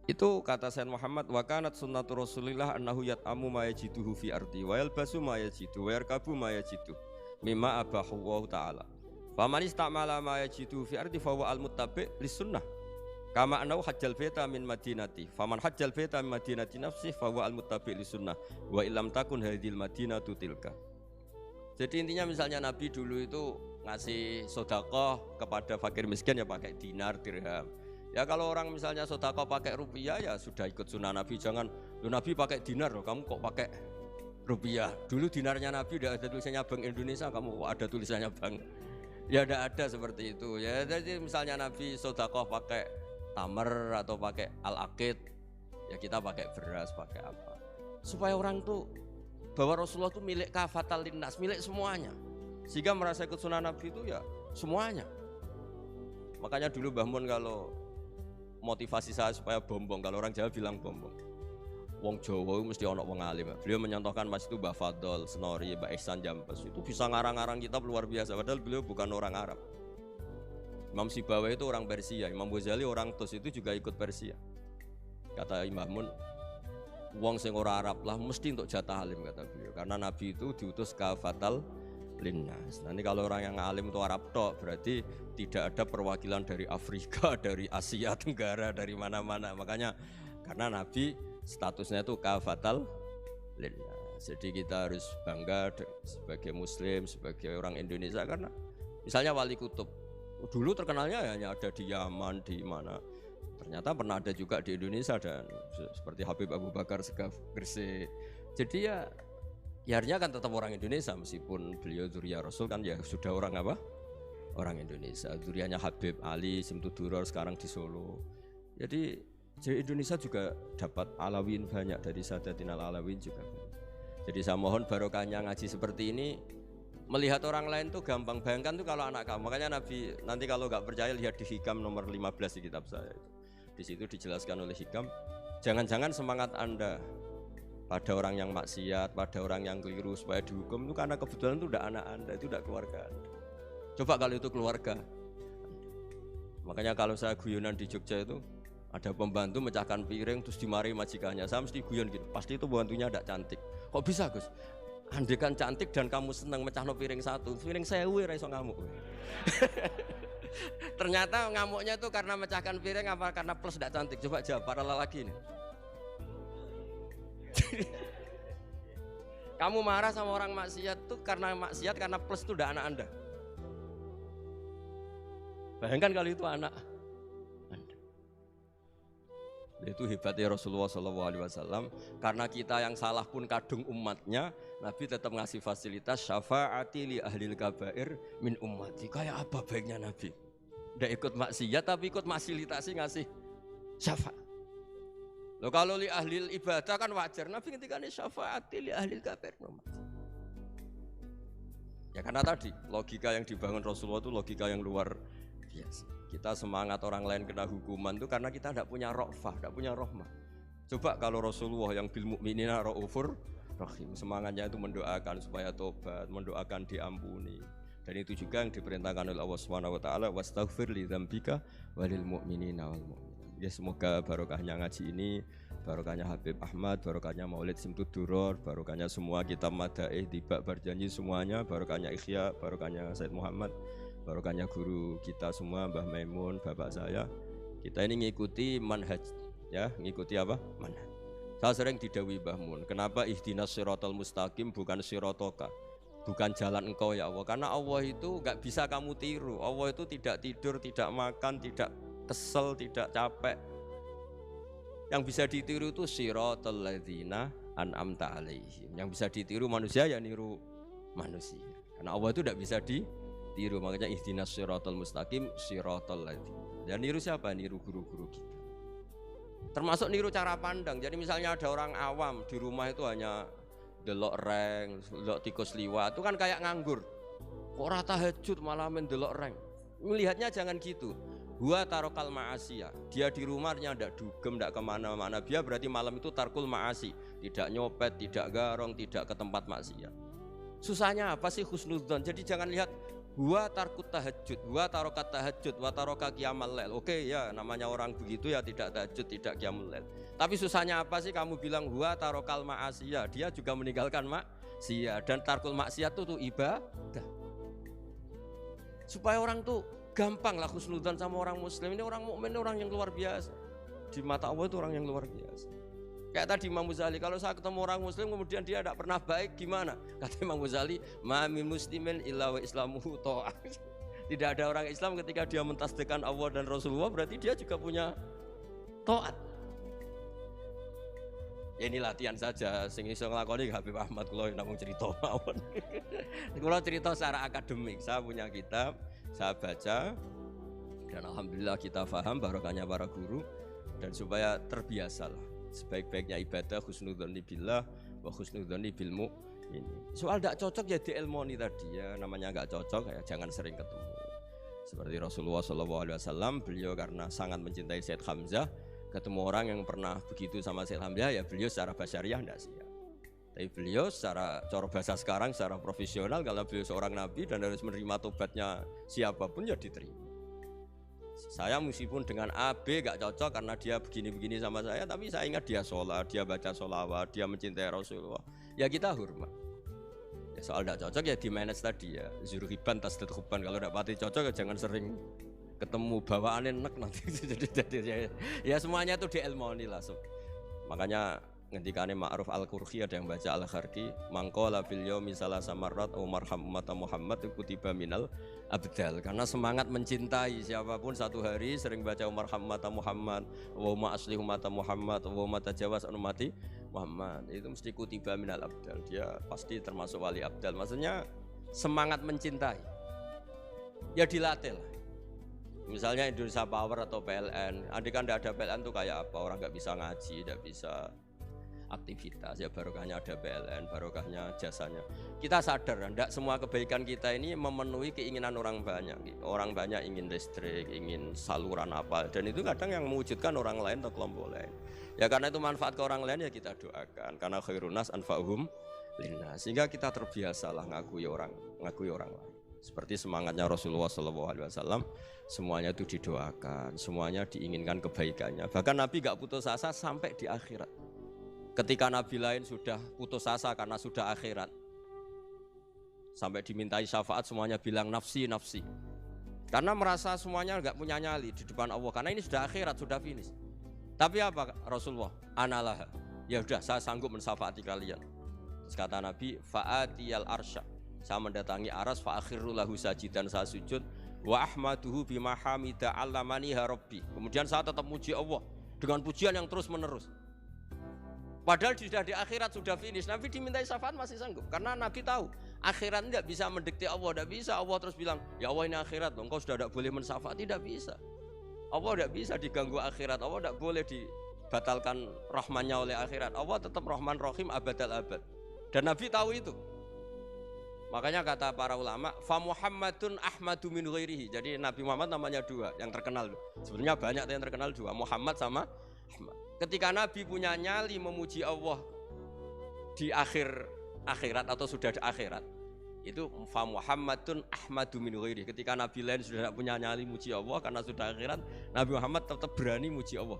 Itu kata Sayyid Muhammad, wa kanat sunnatu Rasulillah annahu yat'amu ma yajiduhu fi ardi wa yalbasu ma yajidu wa yarkabu ma yajidu mimma abahu Allah ta'ala. Faman istamala ma yajidu fi ardi fa huwa al-muttabi' lis-sunnah. Kama annahu hajjal baita min madinati. Faman hajjal baita min madinati nafsi fa huwa al-muttabi' lis-sunnah wa illam takun hadhil madinatu tilka. Jadi intinya misalnya Nabi dulu itu ngasih sedekah kepada fakir miskin ya pakai dinar, dirham. Ya kalau orang misalnya sedekah pakai rupiah ya sudah ikut sunnah Nabi. Jangan lu Nabi pakai dinar loh, kamu kok pakai rupiah. Dulu dinarnya Nabi udah ada tulisannya Bank Indonesia, kamu kok ada tulisannya Bank. Ya tidak ada seperti itu. Ya jadi misalnya Nabi sedekah pakai tamar atau pakai al-aqid, ya kita pakai beras, pakai apa. Supaya orang tuh bahwa Rasulullah itu milik kafatal linnas, milik semuanya. Sehingga merasa ikut sunnah Nabi itu ya semuanya. Makanya dulu Mbah Mun kalau motivasi saya supaya bombong, kalau orang Jawa bilang bombong. Wong Jawa mesti ono wong alim. Beliau menyontohkan mas itu Mbah Fadol, Senori, Mbah Ihsan Jambes itu bisa ngarang-ngarang kitab luar biasa. Padahal beliau bukan orang Arab. Imam Sibawai itu orang Persia, Imam Ghazali orang Tus itu juga ikut Persia. Kata Imam Mun, wong sing ora Arab lah mesti untuk jatah alim kata beliau. Karena Nabi itu diutus kafatal linnas. Nanti kalau orang yang alim itu Arab tok, berarti tidak ada perwakilan dari Afrika, dari Asia Tenggara, dari mana-mana. Makanya karena Nabi statusnya itu kafatal linnas. Jadi kita harus bangga sebagai Muslim, sebagai orang Indonesia karena misalnya Wali Kutub dulu terkenalnya hanya ada di Yaman, di mana. Ternyata pernah ada juga di Indonesia dan seperti Habib Abu Bakar Segaf Gresik. Jadi ya akhirnya kan tetap orang Indonesia meskipun beliau dzurriyyah Rasul kan ya sudah orang apa? Orang Indonesia. Dzurriyyahnya Habib Ali Simtuduror sekarang di Solo. Jadi Indonesia juga dapat alawin banyak dari Sadatina alawin juga. Jadi saya mohon barokahnya ngaji seperti ini. Melihat orang lain tuh gampang, bayangkan tuh kalau anak kamu. Makanya Nabi nanti kalau nggak percaya lihat di Hikam nomor 15 di kitab saya itu. Di situ dijelaskan oleh Hikam, jangan-jangan semangat Anda pada orang yang maksiat, pada orang yang keliru supaya dihukum itu karena kebetulan itu udah anak Anda, itu udah keluarga Anda. Coba kalau itu keluarga. Makanya kalau saya guyonan di Jogja itu ada pembantu mecahkan piring terus dimarahi majikannya, saya mesti guyon gitu, pasti itu pembantunya tidak cantik. Kok bisa Gus? Andai kan cantik dan kamu senang mecahno piring satu, piring 1000 ra iso ngamuk. Ternyata ngamuknya itu karena mecahkan piring apa karena plus tidak cantik? Coba jawab para lelaki ini. Kamu marah sama orang maksiat tuh karena maksiat karena plus itu udah anak Anda. Bayangkan kalau itu anak Anda. Itu hebatnya Rasulullah SAW. Karena kita yang salah pun kadung umatnya, Nabi tetap ngasih fasilitas syafaati li ahlil kabair min ummati. Kayak apa baiknya Nabi? Tidak ikut maksiat tapi ikut fasilitasi ngasih syafaat. Loh kalau li ahlil ibadah kan wajar. Nabi ketika ini syafaati li ahlil kabair min ummati. Ya karena tadi logika yang dibangun Rasulullah itu logika yang luar biasa. Kita semangat orang lain kena hukuman itu karena kita tidak punya ra'fah, tidak punya rahmah. Coba kalau Rasulullah yang bil mu'minina ra'ufur rahim, semangatnya itu mendoakan supaya tobat, mendoakan diampuni. Dan itu juga yang diperintahkan oleh Allah Subhanahu wa taala, wastaghfir li dzambika walil mu'minina wal mu'minat. Ya semoga barokahnya ngaji ini, barokahnya Habib Ahmad, barokahnya Maulid Simtud Duror, barokahnya semua kitab Madaih, Tiba Berjanji semuanya, barokahnya Ikhya, barokahnya Said Muhammad, barokahnya guru kita semua, Mbah Maimun, bapak saya. Kita ini ngikuti manhaj, ya, ngikuti apa? Manhaj. Saya sering didhawuhi Mbah Mun, kenapa ihdinas siratal mustaqim bukan siratoka? Bukan jalan engkau ya Allah. Karena Allah itu enggak bisa kamu tiru. Allah itu tidak tidur, tidak makan, tidak kesel, tidak capek. Yang bisa ditiru itu siratal ladzina an'amta alaihim. Yang bisa ditiru manusia ya niru manusia. Karena Allah itu tidak bisa ditiru, makanya ihdinas siratal mustaqim siratal ladzina. Dan niru siapa? Niru guru-guru kita. Termasuk niru cara pandang. Jadi misalnya ada orang awam di rumah itu hanya delok reng, delok tikus liwat, itu kan kayak nganggur. Kok ora tahajud malah mendelok reng. Melihatnya jangan gitu. Gua tarokal ma'asiyah. Dia di rumahnya ndak dugem, ndak kemana-mana. Dia berarti malam itu tarkul ma'asi, tidak nyopet, tidak garong, tidak ke tempat maksiat. Susahnya apa sih husnudzon? Jadi jangan lihat gua tarkut tahajud, gua tarokat tahajud, wa taroka qiyamal lail. Oke ya, namanya orang begitu ya tidak tahajud, tidak qiyamul lail. Tapi susahnya apa sih kamu bilang gua tarokal ma'asiyah? Dia juga meninggalkan maksiat, dan tarkul maksiat itu ibadah. Supaya orang tuh gampang lah husnudzon sama orang muslim. Ini orang mukmin, orang yang luar biasa. Di mata Allah itu orang yang luar biasa. Kayak tadi Imam Ghazali, kalau saya ketemu orang muslim kemudian dia tidak pernah baik, gimana? Kata Imam Ghazali, ma min muslimin illa wa islamuhu ta'ah. Tidak ada orang Islam ketika dia mentasdihkan Allah dan Rasulullah, berarti dia juga punya taat. Ya ini latihan saja, sing iso nglakoni Habib Ahmad kula namung cerita mawon. Kula cerita secara akademik, saya punya kitab, saya baca, dan alhamdulillah kita paham barokahnya para guru, dan supaya terbiasalah sebaik-baiknya ibadah husnudzonni billah wa husnudzonni bil mu'min. Soal tidak cocok ya diilmoni tadi ya, namanya nggak cocok ya jangan sering ketemu. Seperti Rasulullah SAW, beliau karena sangat mencintai Said Hamzah, ketemu orang yang pernah begitu sama Said Hamzah ya beliau secara basyariah tidak siap. Tapi beliau secara cara bahasa sekarang, secara profesional, kalau beliau seorang nabi dan harus menerima tobatnya siapapun ya diterima. Saya meskipun dengan A, B gak cocok karena dia begini-begini sama saya, tapi saya ingat dia sholat, dia baca sholawat, dia mencintai Rasulullah, ya kita hormat. Ya soal gak cocok ya di manage tadi ya, zurhiban tasdid huban. Kalau gak pati cocok ya jangan sering ketemu, bawaannya enak nanti. Jadi ya semuanya itu diilmoni lah. Makanya ngendikane Ma'ruf Al-Qurhi ada yang baca Al-Kharki, mangqala fil yaumi salasa marrat aw marham ummata Muhammad kutiba minal abdal. Karena semangat mencintai siapapun satu hari sering baca marham ummata Muhammad, wa ma aslih ummata Muhammad, wa ma tajawaz an ummati Muhammad, itu mesti kutiba minal abdal. Dia pasti termasuk wali abdal. Maksudnya semangat mencintai ya dilatih lah. Misalnya Indonesia Power atau PLN, andai kan tidak ada PLN tuh kayak apa? Orang nggak bisa ngaji, tidak bisa aktivitas, ya barokahnya ada PLN, barokahnya jasanya. Kita sadar, tidak semua kebaikan kita ini memenuhi keinginan orang banyak. Orang banyak ingin listrik, ingin saluran apa, dan itu kadang yang mewujudkan orang lain atau kelompok lain. Ya karena itu manfaat ke orang lain ya kita doakan. Karena khairun nas anfa'uhum linnas. Sehingga kita terbiasalah ngakui orang lain. Seperti semangatnya Rasulullah SAW, semuanya itu didoakan, semuanya diinginkan kebaikannya. Bahkan Nabi gak putus asa sampai di akhirat. Ketika Nabi lain sudah putus asa karena sudah akhirat, sampai dimintai syafaat semuanya bilang nafsi, nafsi. Karena merasa semuanya nggak punya nyali di depan Allah. Karena ini sudah akhirat, sudah finish. Tapi apa Rasulullah? Analah. Ya udah, saya sanggup mensafaati kalian. Terus kata Nabi, fa'atiyal arsya. Saya mendatangi aras, fa'akhiru lahu sajidan, saya sujud. Wa ahmaduhu bima hamida allamaniha rabbi. Kemudian saya tetap muji Allah dengan pujian yang terus menerus. Padahal sudah di akhirat, sudah finish. Nabi dimintai syafaat masih sanggup. Karena Nabi tahu akhirat tidak bisa mendikte Allah, tidak bisa. Allah terus bilang, ya Allah ini akhirat, engkau sudah tidak boleh mensyafaati, tidak bisa. Allah tidak bisa diganggu akhirat. Allah tidak boleh dibatalkan rahmannya oleh akhirat. Allah tetap Rahman Rahim abadal abad. Dan Nabi tahu itu. Makanya kata para ulama, fa Muhammadun ahmadu min ghairihi. Jadi Nabi Muhammad namanya dua yang terkenal. Sebenarnya banyak yang terkenal dua, Muhammad sama Ahmad. Ketika Nabi punya nyali memuji Allah di akhirat atau sudah di akhirat, itu fa Muhammadun ahmadu min ghairihi. Ketika Nabi lain sudah tidak punya nyali muji Allah karena sudah akhirat, Nabi Muhammad tetap berani muji Allah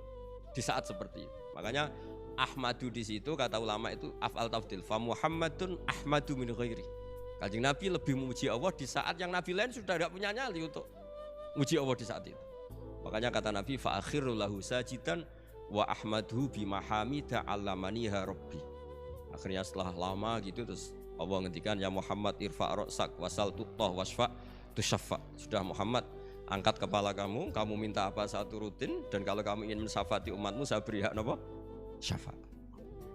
di saat seperti itu. Makanya ahmadu di situ kata ulama itu af'al tafdil, fa Muhammadun ahmadu min ghairihi. Kanjeng Nabi lebih memuji Allah di saat yang Nabi lain sudah tidak punya nyali untuk muji Allah di saat itu. Makanya kata Nabi fa akhiru lahu sajidan wa ahmaduhu bima hamida allamaniha rabbi. Akhirnya setelah lama gitu terus Allah ngendikan, ya Muhammad irfa' ra'sak wasal tuttah wasfa' tusyaffa. Sudah Muhammad, angkat kepala kamu minta apa saya turutin, dan kalau kamu ingin mensyafaati umatmu saya beri hak apa? Syafaat.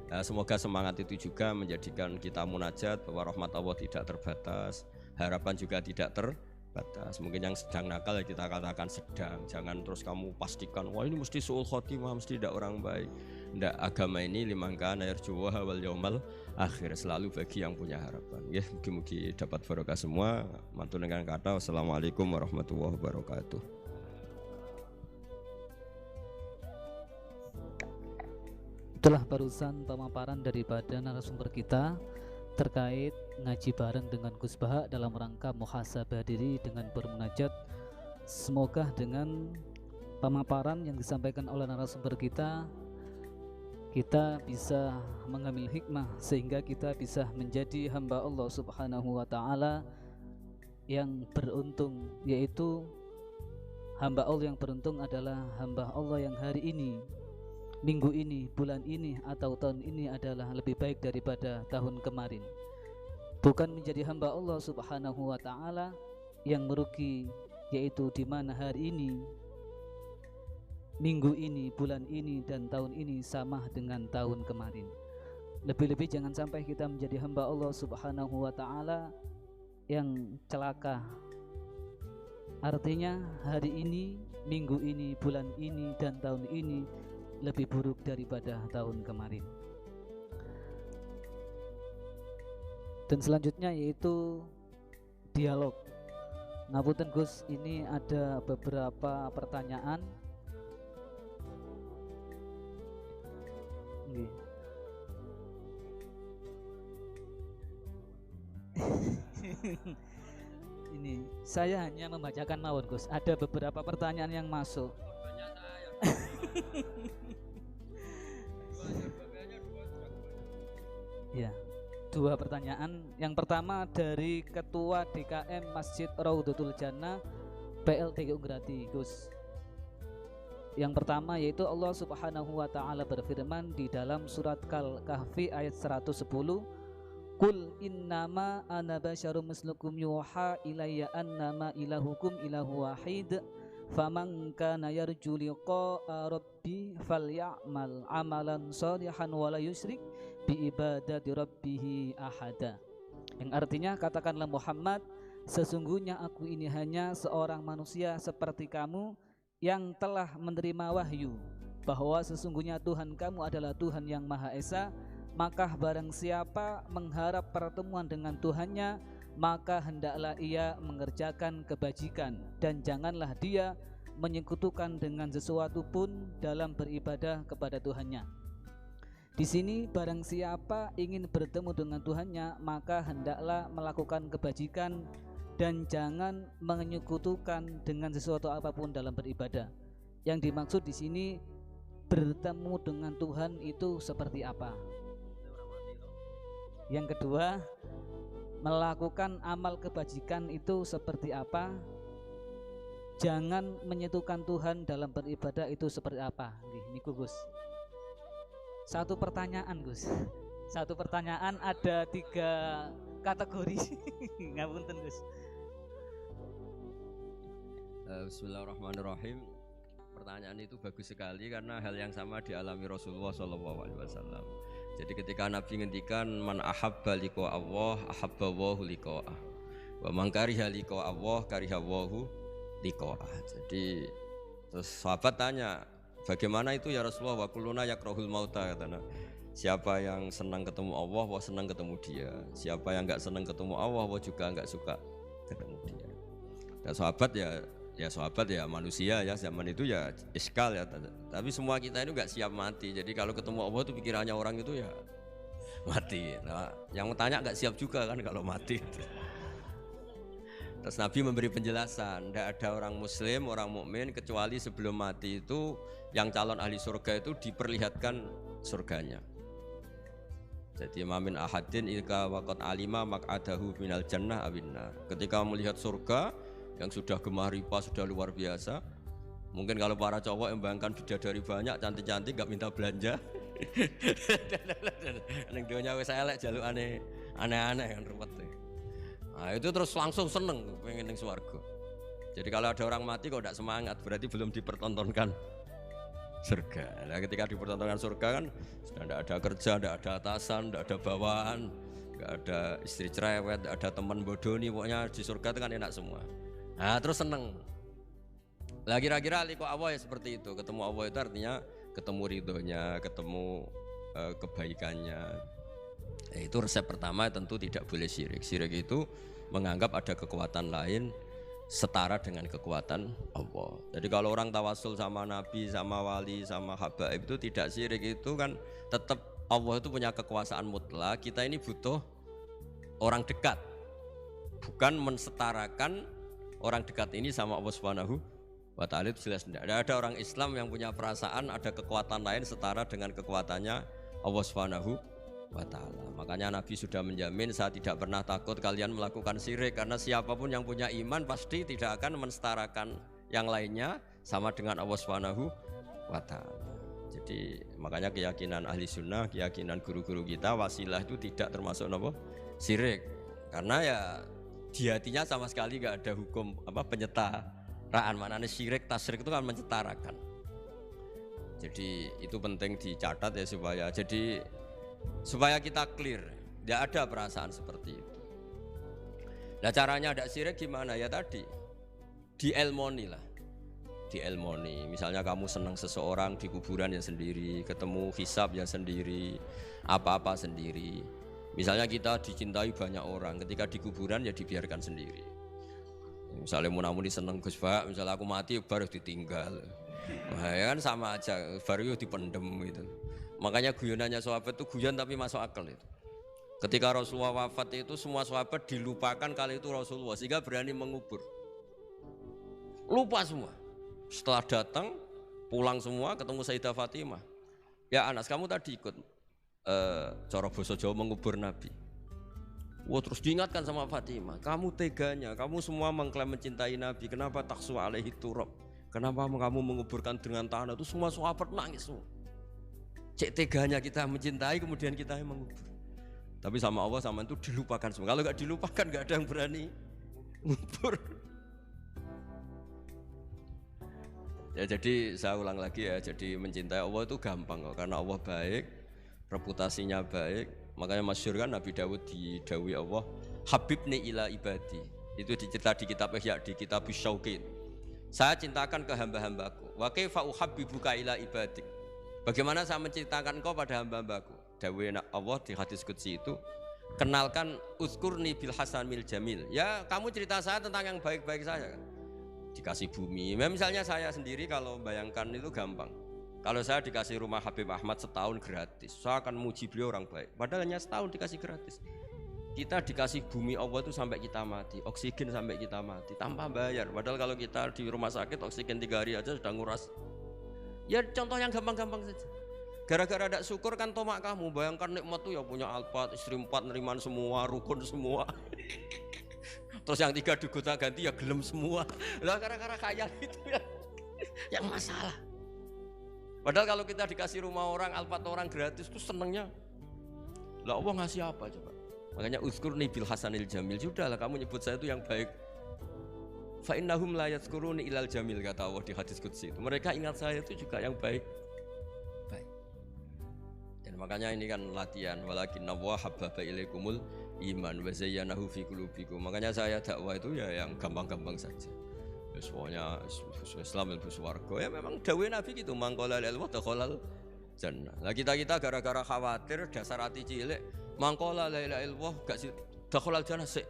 Nah, semoga semangat itu juga menjadikan kita munajat bahwa rahmat Allah tidak terbatas, harapan juga tidak terbatas. Mungkin yang sedang nakal ya kita katakan sedang, jangan terus kamu pastikan wah ini mesti suul khotimah, mesti tidak orang baik. Tidak, agama ini liman kana yarjuwa wal yaumal akhir, selalu bagi yang punya harapan. Ya, mugi-mugi dapat barokah semua. Mantul dengan kata wassalamualaikum warahmatullahi wabarakatuh.
Itulah barusan pemaparan daripada narasumber kita terkait ngaji bareng dengan Gus Baha dalam rangka muhasabah diri dengan bermunajat. Semoga dengan pemaparan yang disampaikan oleh narasumber kita bisa mengambil hikmah sehingga kita bisa menjadi hamba Allah Subhanahu wa taala yang beruntung, yaitu hamba Allah yang beruntung adalah hamba Allah yang hari ini, minggu ini, bulan ini atau tahun ini adalah lebih baik daripada tahun kemarin. Bukan menjadi hamba Allah Subhanahu wa taala yang merugi, yaitu di mana hari ini, minggu ini, bulan ini dan tahun ini sama dengan tahun kemarin. Lebih-lebih jangan sampai kita menjadi hamba Allah Subhanahu wa taala yang celaka. Artinya hari ini, minggu ini, bulan ini dan tahun ini lebih buruk daripada tahun kemarin. Dan selanjutnya yaitu dialog. Ngapunten Gus, ini ada beberapa pertanyaan. Ini saya hanya membacakan mawon Gus. Ada beberapa pertanyaan yang masuk. Ya, dua pertanyaan. Yang pertama dari Ketua DKM Masjid Raudhatul Jannah PLTGU Grati, Gus. Yang pertama yaitu Allah Subhanahu wa taala berfirman di dalam surat Kahfi ayat 110, Qul innama ana basyarum mislukum yuha ilayya annama ilahukum ilahu wahid faman kana yarju liqa'a rabbi falyamal amalan shalihan wala yusyrik bi ibadati rabbih ahada. Yang artinya, katakanlah Muhammad, sesungguhnya aku ini hanya seorang manusia seperti kamu yang telah menerima wahyu bahwa sesungguhnya Tuhan kamu adalah Tuhan yang Maha Esa. Maka barang siapa mengharap pertemuan dengan Tuhannya, maka hendaklah ia mengerjakan kebajikan dan janganlah dia menyekutukan dengan sesuatu pun dalam beribadah kepada Tuhannya. Di sini barang siapa ingin bertemu dengan Tuhannya, maka hendaklah melakukan kebajikan dan jangan menyekutukan dengan sesuatu apapun dalam beribadah. Yang dimaksud di sini bertemu dengan Tuhan itu seperti apa? Yang kedua, melakukan amal kebajikan itu seperti apa? jangan menyentuhkan Tuhan dalam beribadah itu seperti apa? Nggih niku Gus. Satu pertanyaan Gus. Satu pertanyaan ada 3 kategori. Ngapunten Gus.
Bismillahirrahmanirrahim. Pertanyaan itu bagus sekali karena hal yang sama dialami Rasulullah SAW. Jadi ketika Nabi ngendikan man ahabba liqa Allah ahabba Allahu liqa'ah. Wa man kariha liqa Allah kariha Allahu liqa'ah. Jadi terus sahabat tanya, bagaimana itu ya Rasulullah? Wa kulluna yakrahul mauta katanya. Siapa yang senang ketemu Allah, wah senang ketemu dia. Siapa yang enggak senang ketemu Allah, wah juga enggak suka ketemu dia. Dan sahabat ya sahabat ya manusia ya, zaman itu ya iskal ya, tapi semua kita ini nggak siap mati. Jadi kalau ketemu Allah itu pikirannya orang itu ya mati. Nah, yang tanya nggak siap juga kan kalau mati. Terus Nabi memberi penjelasan, tidak ada orang muslim, orang mukmin kecuali sebelum mati itu yang calon ahli surga itu diperlihatkan surganya. Jadi mamin ahadin ilka waqat alima maq'adahu minal jannah awinnar. Ketika melihat surga yang sudah gemah ripa, sudah luar biasa. Mungkin kalau para cowok yang bayangkan bidadari banyak, cantik-cantik, gak minta belanja. Neng dunia wis elek jaluk aneh-aneh kan repot. Nah itu terus langsung seneng pengen ning swarga. Jadi kalau ada orang mati kok tidak semangat, berarti belum dipertontonkan surga. Nah ketika dipertontonkan surga kan sudah tidak ada kerja, tidak ada atasan, tidak ada bawahan, tidak ada istri cerewet, tidak ada teman bodoni, pokoknya di surga itu kan enak semua. Nah terus seneng. Lah kira-kira liqa Allah ya seperti itu. Ketemu Allah itu artinya ketemu ridhonya, ketemu kebaikannya. Itu resep pertama tentu tidak boleh syirik. Syirik itu menganggap ada kekuatan lain setara dengan kekuatan Allah. Jadi kalau orang tawasul sama nabi, sama wali, sama habaib itu tidak syirik, itu kan tetap Allah itu punya kekuasaan mutlak. Kita ini butuh orang dekat, bukan mensetarakan orang dekat ini sama Allah Subhanahu wa ta'ala. Itu jelas tidak ada orang Islam yang punya perasaan ada kekuatan lain setara dengan kekuatannya Allah Subhanahu wa ta'ala. Makanya Nabi sudah menjamin, saya tidak pernah takut kalian melakukan syirik, karena siapapun yang punya iman pasti tidak akan mensetarakan yang lainnya sama dengan Allah Subhanahu wa ta'ala. Jadi makanya keyakinan ahli sunnah, keyakinan guru-guru kita, wasilah itu tidak termasuk syirik, karena ya di hatinya sama sekali gak ada hukum penyetaraan. Maknanya syirik, tasyrik itu kan menyetarakan. Jadi itu penting dicatat ya, supaya kita clear, tidak ada perasaan seperti itu. Nah caranya ada syirik gimana? Ya tadi dielmoni lah, dielmoni. Misalnya kamu senang seseorang, di kuburan ya sendiri, ketemu hisab ya sendiri, apa-apa sendiri. Misalnya kita dicintai banyak orang, ketika di kuburan ya dibiarkan sendiri. Misalnya munamuni seneng Gus Pak, misalnya aku mati baru ditinggal. Nah, ya kan sama aja, baru dipendem gitu. Makanya guyonannya sahabat itu guyon tapi masuk akal itu. Ketika Rasulullah wafat itu semua sahabat dilupakan kali itu Rasulullah, sehingga berani mengubur. Lupa semua. Setelah datang, pulang semua ketemu Sayyidah Fatimah. Ya Anas, kamu tadi ikut cara basa Jawa mengubur Nabi. Wah terus diingatkan sama Fatimah, kamu teganya, kamu semua mengklaim mencintai Nabi, kenapa taksu alaihi turab? Kenapa kamu menguburkan dengan tanah? Itu semua sahabat nangis semua. Cek teganya kita mencintai kemudian kita yang mengubur. Tapi sama Allah sama itu dilupakan semua. Kalau nggak dilupakan nggak ada yang berani ngubur. Ya jadi saya ulang lagi ya, jadi mencintai Allah itu gampang kok, karena Allah baik, reputasinya baik. Makanya masyhur kan Nabi Dawud didhawuhi Allah, habibni ila ibadi. Itu dicerita di kitab Ihya, di kitab Syauqin. Saya cintakan ke hamba-hambaku. Wa kaifa uhabbibuka ila ibadik. Bagaimana saya menceritakan engkau pada hamba-hambaku? Dawuh Allah di hadis qudsi itu, kenalkan uzkurni bil hasanil jamil. Ya kamu cerita saya tentang yang baik-baik saja kan. Dikasih bumi. Misalnya saya sendiri kalau bayangkan itu gampang. Kalau saya dikasih rumah Habib Ahmad setahun gratis, saya akan muji beliau orang baik. Padahal hanya setahun dikasih gratis. Kita dikasih bumi Allah itu sampai kita mati, oksigen sampai kita mati, tanpa bayar. Padahal kalau kita di rumah sakit oksigen 3 hari aja sudah nguras. Ya contoh yang gampang-gampang saja. Gara-gara ada syukur kan tomak kamu, bayangkan nikmat tuh ya punya Alphard, istri 4 neriman semua, rukun semua. Terus yang 3 digonta ganti ya gelem semua. Lah gara-gara khayal itu ya yang masalah. Padahal kalau kita dikasih rumah orang, alfat orang gratis itu senengnya. Lah Allah ngasih apa coba? Makanya uzkurni bil hasanil jamil. Sudahlah kamu nyebut saya itu yang baik. Fa innahum la yadhkuruni ilal jamil, kata Allah di hadis qudsi itu. Mereka ingat saya itu juga yang baik. Baik. Dan makanya ini kan latihan, walakin Allah habbaba ilaikumul iman wa zayyanahu fi qulubikum. Makanya saya dakwah itu ya yang gampang-gampang saja. Ya semuanya Islam itu swarga. Ya memang dawuh Nabi gitu, mangqala lil wa dakhalal jannah. Lah kita gara-gara khawatir dasar hati cilik, mangqala la ilaha illallah gak sih dakhalal jannah sik.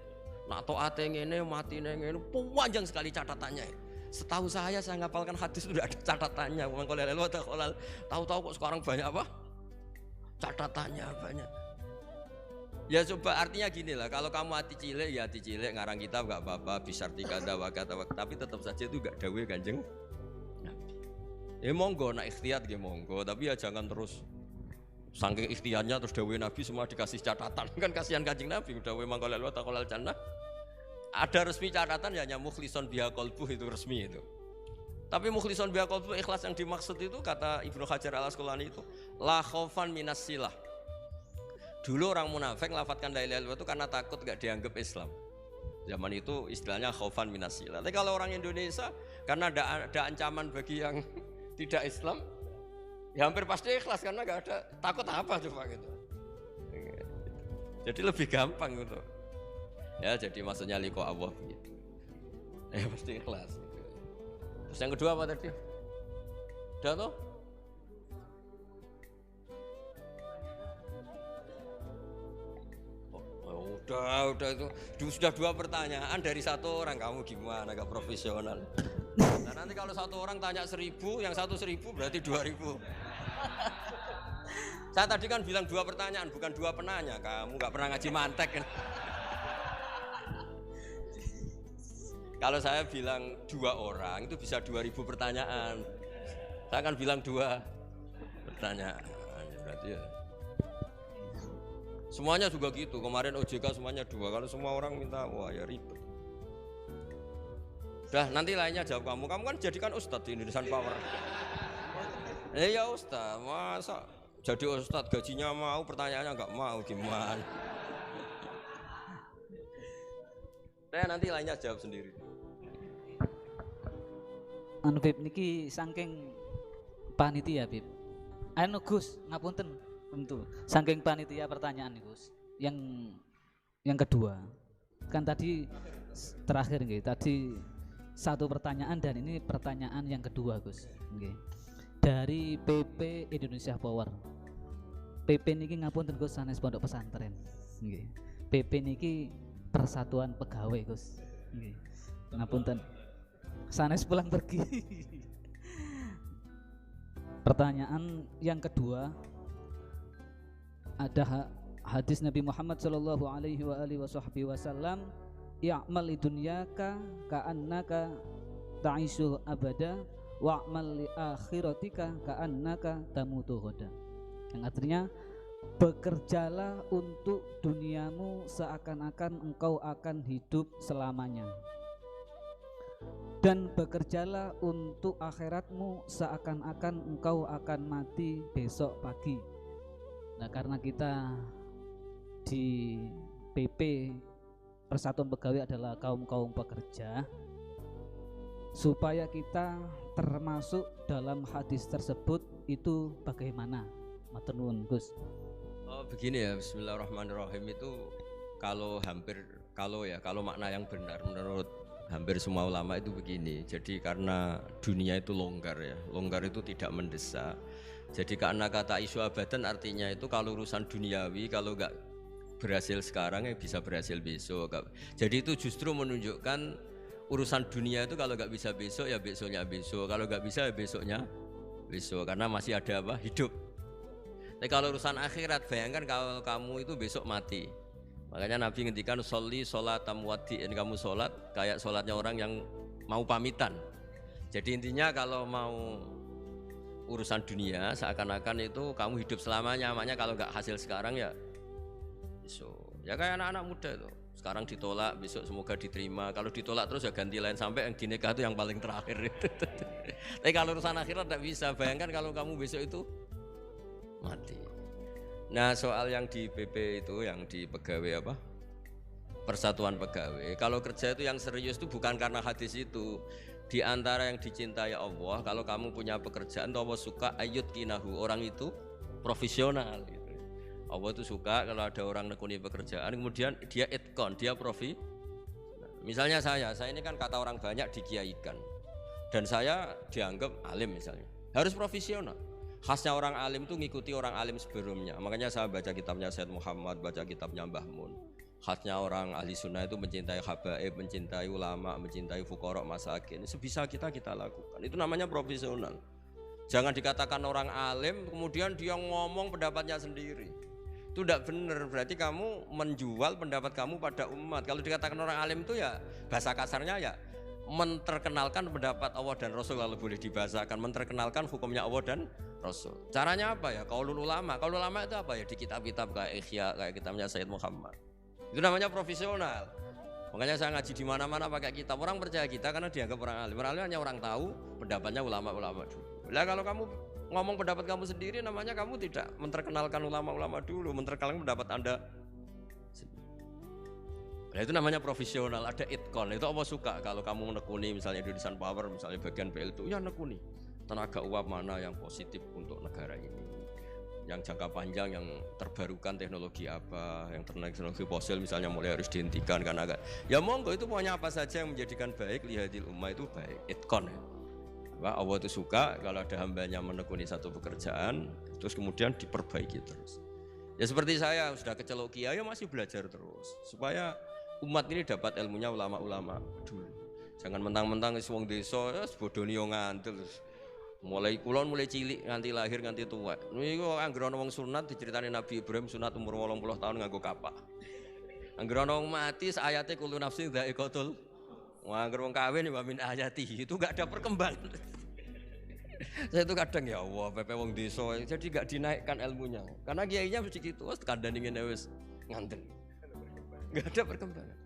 Nak taate ngene matine ngene panjang sekali catatannya. Setahu saya ngapalkan hadis itu tidak ada catatannya. Mangqala la ilaha illallah dakhalal. Tahu-tahu kok sekarang banyak apa? Catatannya banyak. Ya coba artinya gini lah, kalau kamu hati cilik ya hati cilik, ngarang kitab gak apa-apa, bisartika dawakata, tapi tetap saja itu gak dawuh Kanjeng Nabi. Ya monggo nak ikhtiyat ya monggo, tapi ya jangan terus saking ikhtiarnya terus dawuh Nabi semua dikasih catatan, kan kasihan Kanjeng Nabi dawuh mangqala wa taqallal jannah. Ada resmi catatan ya hanya mukhlison biha qalbuh, itu resmi itu. Tapi mukhlison biha qalbuh, ikhlas yang dimaksud itu kata Ibnu Hajar Al-Asqalani itu la khaufan minas silah. Dulu orang munafik lafadzkan la ilaha illallah itu karena takut gak dianggap Islam. Zaman itu istilahnya khaufan minas silah. Tapi kalau orang Indonesia karena ada ancaman bagi yang tidak Islam, ya hampir pasti ikhlas karena gak ada takut apa coba gitu. Jadi lebih gampang gitu. Ya jadi maksudnya liqa Allah gitu. Ya pasti ikhlas gitu. Terus yang kedua apa tadi? Udah toh? Udah itu sudah 2 pertanyaan dari 1 orang, kamu gimana gak profesional? Nah nanti kalau 1 orang tanya 1000, yang 1.000 berarti 2000. Saya tadi kan bilang 2 pertanyaan, bukan 2 penanya. Kamu gak pernah ngaji mantek kan? Kalau saya bilang 2 orang itu bisa 2000 pertanyaan. Saya akan bilang 2 pertanyaan, berarti ya. Semuanya juga gitu, kemarin OJK semuanya 2, kalau semua orang minta, wah ya ribet. Udah, nanti lainnya jawab kamu kan jadikan ustadz di Indonesian Power. Ya ustadz, masa jadi ustadz gajinya mau, pertanyaannya nggak mau, gimana? Nanti lainnya jawab sendiri.
Anu Bib, niki saking panitia Bib. Anu Gus, ngapunten. Tentu, saking panitia pertanyaan nih Gus. Yang kedua, kan tadi terakhir nggih, tadi 1 pertanyaan dan ini pertanyaan yang kedua Gus. Nggih. Dari PP Indonesia Power. PP niki ngapunten Gus sanes pondok pesantren. Nggih. PP niki Persatuan Pegawai Gus. Nggih. Ngapunten. Sanes pulang pergi. Pertanyaan yang kedua, ada hadis Nabi Muhammad sallallahu alaihi wasallam, "I'mal lidunyaka ka'annaka ta'ishu abada wa'mal li akhiratika ka'annaka tamutu ghadan." Yang artinya, bekerjalah untuk duniamu seakan-akan engkau akan hidup selamanya, dan bekerjalah untuk akhiratmu seakan-akan engkau akan mati besok pagi. Nah karena kita di PP Persatuan Pegawai adalah kaum-kaum pekerja, supaya kita termasuk dalam hadis tersebut itu bagaimana? Matur nuwun Gus.
Oh begini ya, bismillahirrahmanirrahim, itu kalau makna yang benar menurut hampir semua ulama itu begini. Jadi karena dunia itu longgar ya, longgar itu tidak mendesak. Jadi karena kata isu abadan artinya itu kalau urusan duniawi kalau nggak berhasil sekarang ya bisa berhasil besok. Jadi itu justru menunjukkan urusan dunia itu kalau nggak bisa besok ya besoknya besok, kalau nggak bisa ya besoknya besok, karena masih ada apa? Hidup. Tapi kalau urusan akhirat, bayangkan kalau kamu itu besok mati. Makanya Nabi ngendikan sholli sholatam wadi'in, kamu sholat kayak sholatnya orang yang mau pamitan. Jadi intinya kalau mau urusan dunia seakan-akan itu kamu hidup selamanya, makanya kalau nggak hasil sekarang ya besok. Ya kayak anak-anak muda itu Sekarang ditolak, besok semoga diterima. Kalau ditolak terus ya ganti lain sampai yang dinikah itu yang paling terakhir. Tapi kalau urusan akhirat tidak bisa. Bayangkan kalau kamu besok itu mati. Nah soal yang di PP itu, yang di pegawai apa? Persatuan pegawai. Kalau kerja itu yang serius itu bukan karena hadis itu. Di antara yang dicintai Allah, kalau kamu punya pekerjaan, Allah suka ayut kinahu, orang itu profesional. Gitu. Allah itu suka kalau ada orang nekuni pekerjaan, kemudian dia itkon, dia profi. Misalnya saya ini kan kata orang banyak dikiaikan, dan saya dianggap alim misalnya, harus profesional. Khasnya orang alim itu ngikuti orang alim sebelumnya. Makanya saya baca kitabnya Sayyid Muhammad, baca kitabnya Mbah Mun. Khasnya orang ahli sunnah itu mencintai habaib, mencintai ulama, mencintai fuqara masakin. Sebisa kita lakukan. Itu namanya profesional. Jangan dikatakan orang alim kemudian dia ngomong pendapatnya sendiri. Itu tidak benar. Berarti kamu menjual pendapat kamu pada umat. Kalau dikatakan orang alim itu ya bahasa kasarnya ya menterkenalkan pendapat Allah dan Rasul, kalau boleh dibahasakan, menterkenalkan hukumnya Allah dan Rasul. Caranya apa ya? Qaulul ulama. Qaulul ulama itu apa ya? Di kitab-kitab kayak Ihya, kayak kitabnya Sayyid Muhammad. Itu namanya profesional. Makanya saya ngaji di mana-mana pakai kitab. Orang percaya kita karena dianggap orang alim. Orang alim hanya orang tahu pendapatnya ulama-ulama dulu. Lah kalau kamu ngomong pendapat kamu sendiri, namanya kamu tidak menterkenalkan ulama-ulama dulu, menterkenalkan pendapat Anda. Nah, itu namanya profesional, ada itkon. Itu Allah suka kalau kamu menekuni misalnya Indonesian Power, misalnya bagian PL itu, ya nekuni tenaga uap mana yang positif untuk negara ini, yang jangka panjang, yang terbarukan teknologi apa, yang teknologi fosil misalnya mulai harus dihentikan karena agak, ya monggo itu pokoknya apa saja yang menjadikan baik lihadil ummah itu baik, itkon ya. Allah itu suka kalau ada hambanya menekuni satu pekerjaan terus kemudian diperbaiki terus. Ya seperti saya sudah kecelok kiai masih belajar terus supaya umat ini dapat ilmunya ulama-ulama dulu. Jangan mentang-mentang wong desa ya bodoni yo ngantil. Mulai kulon mulai cilik nganti lahir nganti tua. Niku anggere ana wong sunat diceritani Nabi Ibrahim sunat umur 80 tahun nganggo kapak. Anggere ana wong mati ayate kullu nafsin dha'iqatul. Wah, anggere wong kawin wa min ayati itu enggak ada perkembangan. Saya itu kadang ya Allah, pepe wong desa jadi enggak dinaikkan ilmunya. Karena kiainya mesti gitu, wis kandhani ngene wis nganten. Enggak ada perkembangan.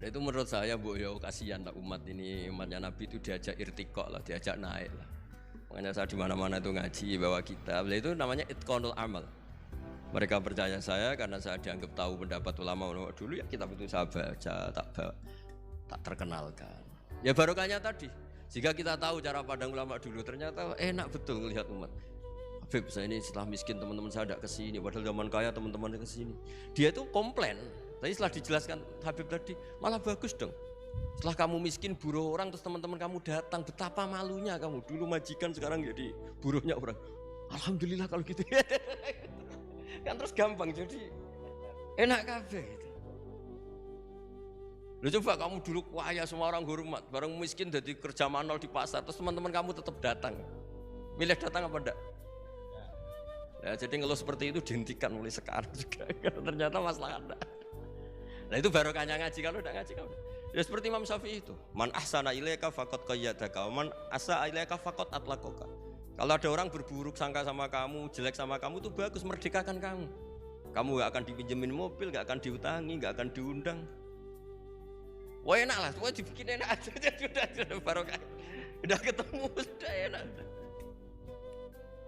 Nah, itu menurut saya Bu ya kasihan lah umat ini, umatnya Nabi itu diajak irtiqo lah, diajak naik lah. Makanya saya di mana-mana itu ngaji bawa kitab. Itu namanya itqanul amal. Mereka percaya saya karena saya dianggap tahu pendapat ulama dulu, ya kitab itu saya baca, tak terkenalkan. Ya barokahnya tadi. Jika kita tahu cara pandang ulama dulu, ternyata enak betul melihat umat. Habib, saya ini setelah miskin teman-teman saya tidak kesini, padahal zaman kaya teman-teman kesini. Dia itu komplain. Tapi setelah dijelaskan Habib tadi, malah bagus dong. Setelah kamu miskin buruh orang, terus teman-teman kamu datang, betapa malunya kamu. Dulu majikan, sekarang jadi buruhnya orang. Alhamdulillah kalau gitu. Kan terus gampang, jadi enak kabeh gitu. Lu coba kamu dulu kaya, semua orang hormat, bareng miskin jadi kerja manual di pasar, terus teman-teman kamu tetap datang. Milih datang apa enggak? Nah, jadi ngeluh seperti itu dihentikan mulai sekarang juga. Ternyata masalah ada. Nah itu barokahnya ngaji, kalau udah ngaji kamu. Ya seperti Imam Syafi'i itu. Man ahsana ilaika faqad qayyadaka, man asa ilaika faqad atlaqaka. Kalau ada orang berburuk sangka sama kamu, jelek sama kamu, itu bagus, merdekakan kamu. Kamu gak akan dipinjemin mobil, gak akan diutangi, gak akan diundang. Wah enak lah, wah dibikin enak aja, sudah barokah. Udah ketemu, sudah enak.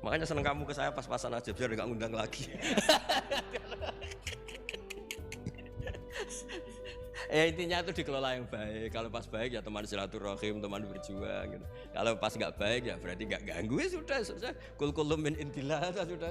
Makanya seneng kamu ke saya pas-pasan aja, biar gak ngundang lagi. Ya intinya itu dikelola yang baik. Kalau pas baik ya teman silaturahim, teman berjuang gitu. Kalau pas nggak baik ya berarti nggak ganggu, ya sudah. Kul kullu min indillah, sudah.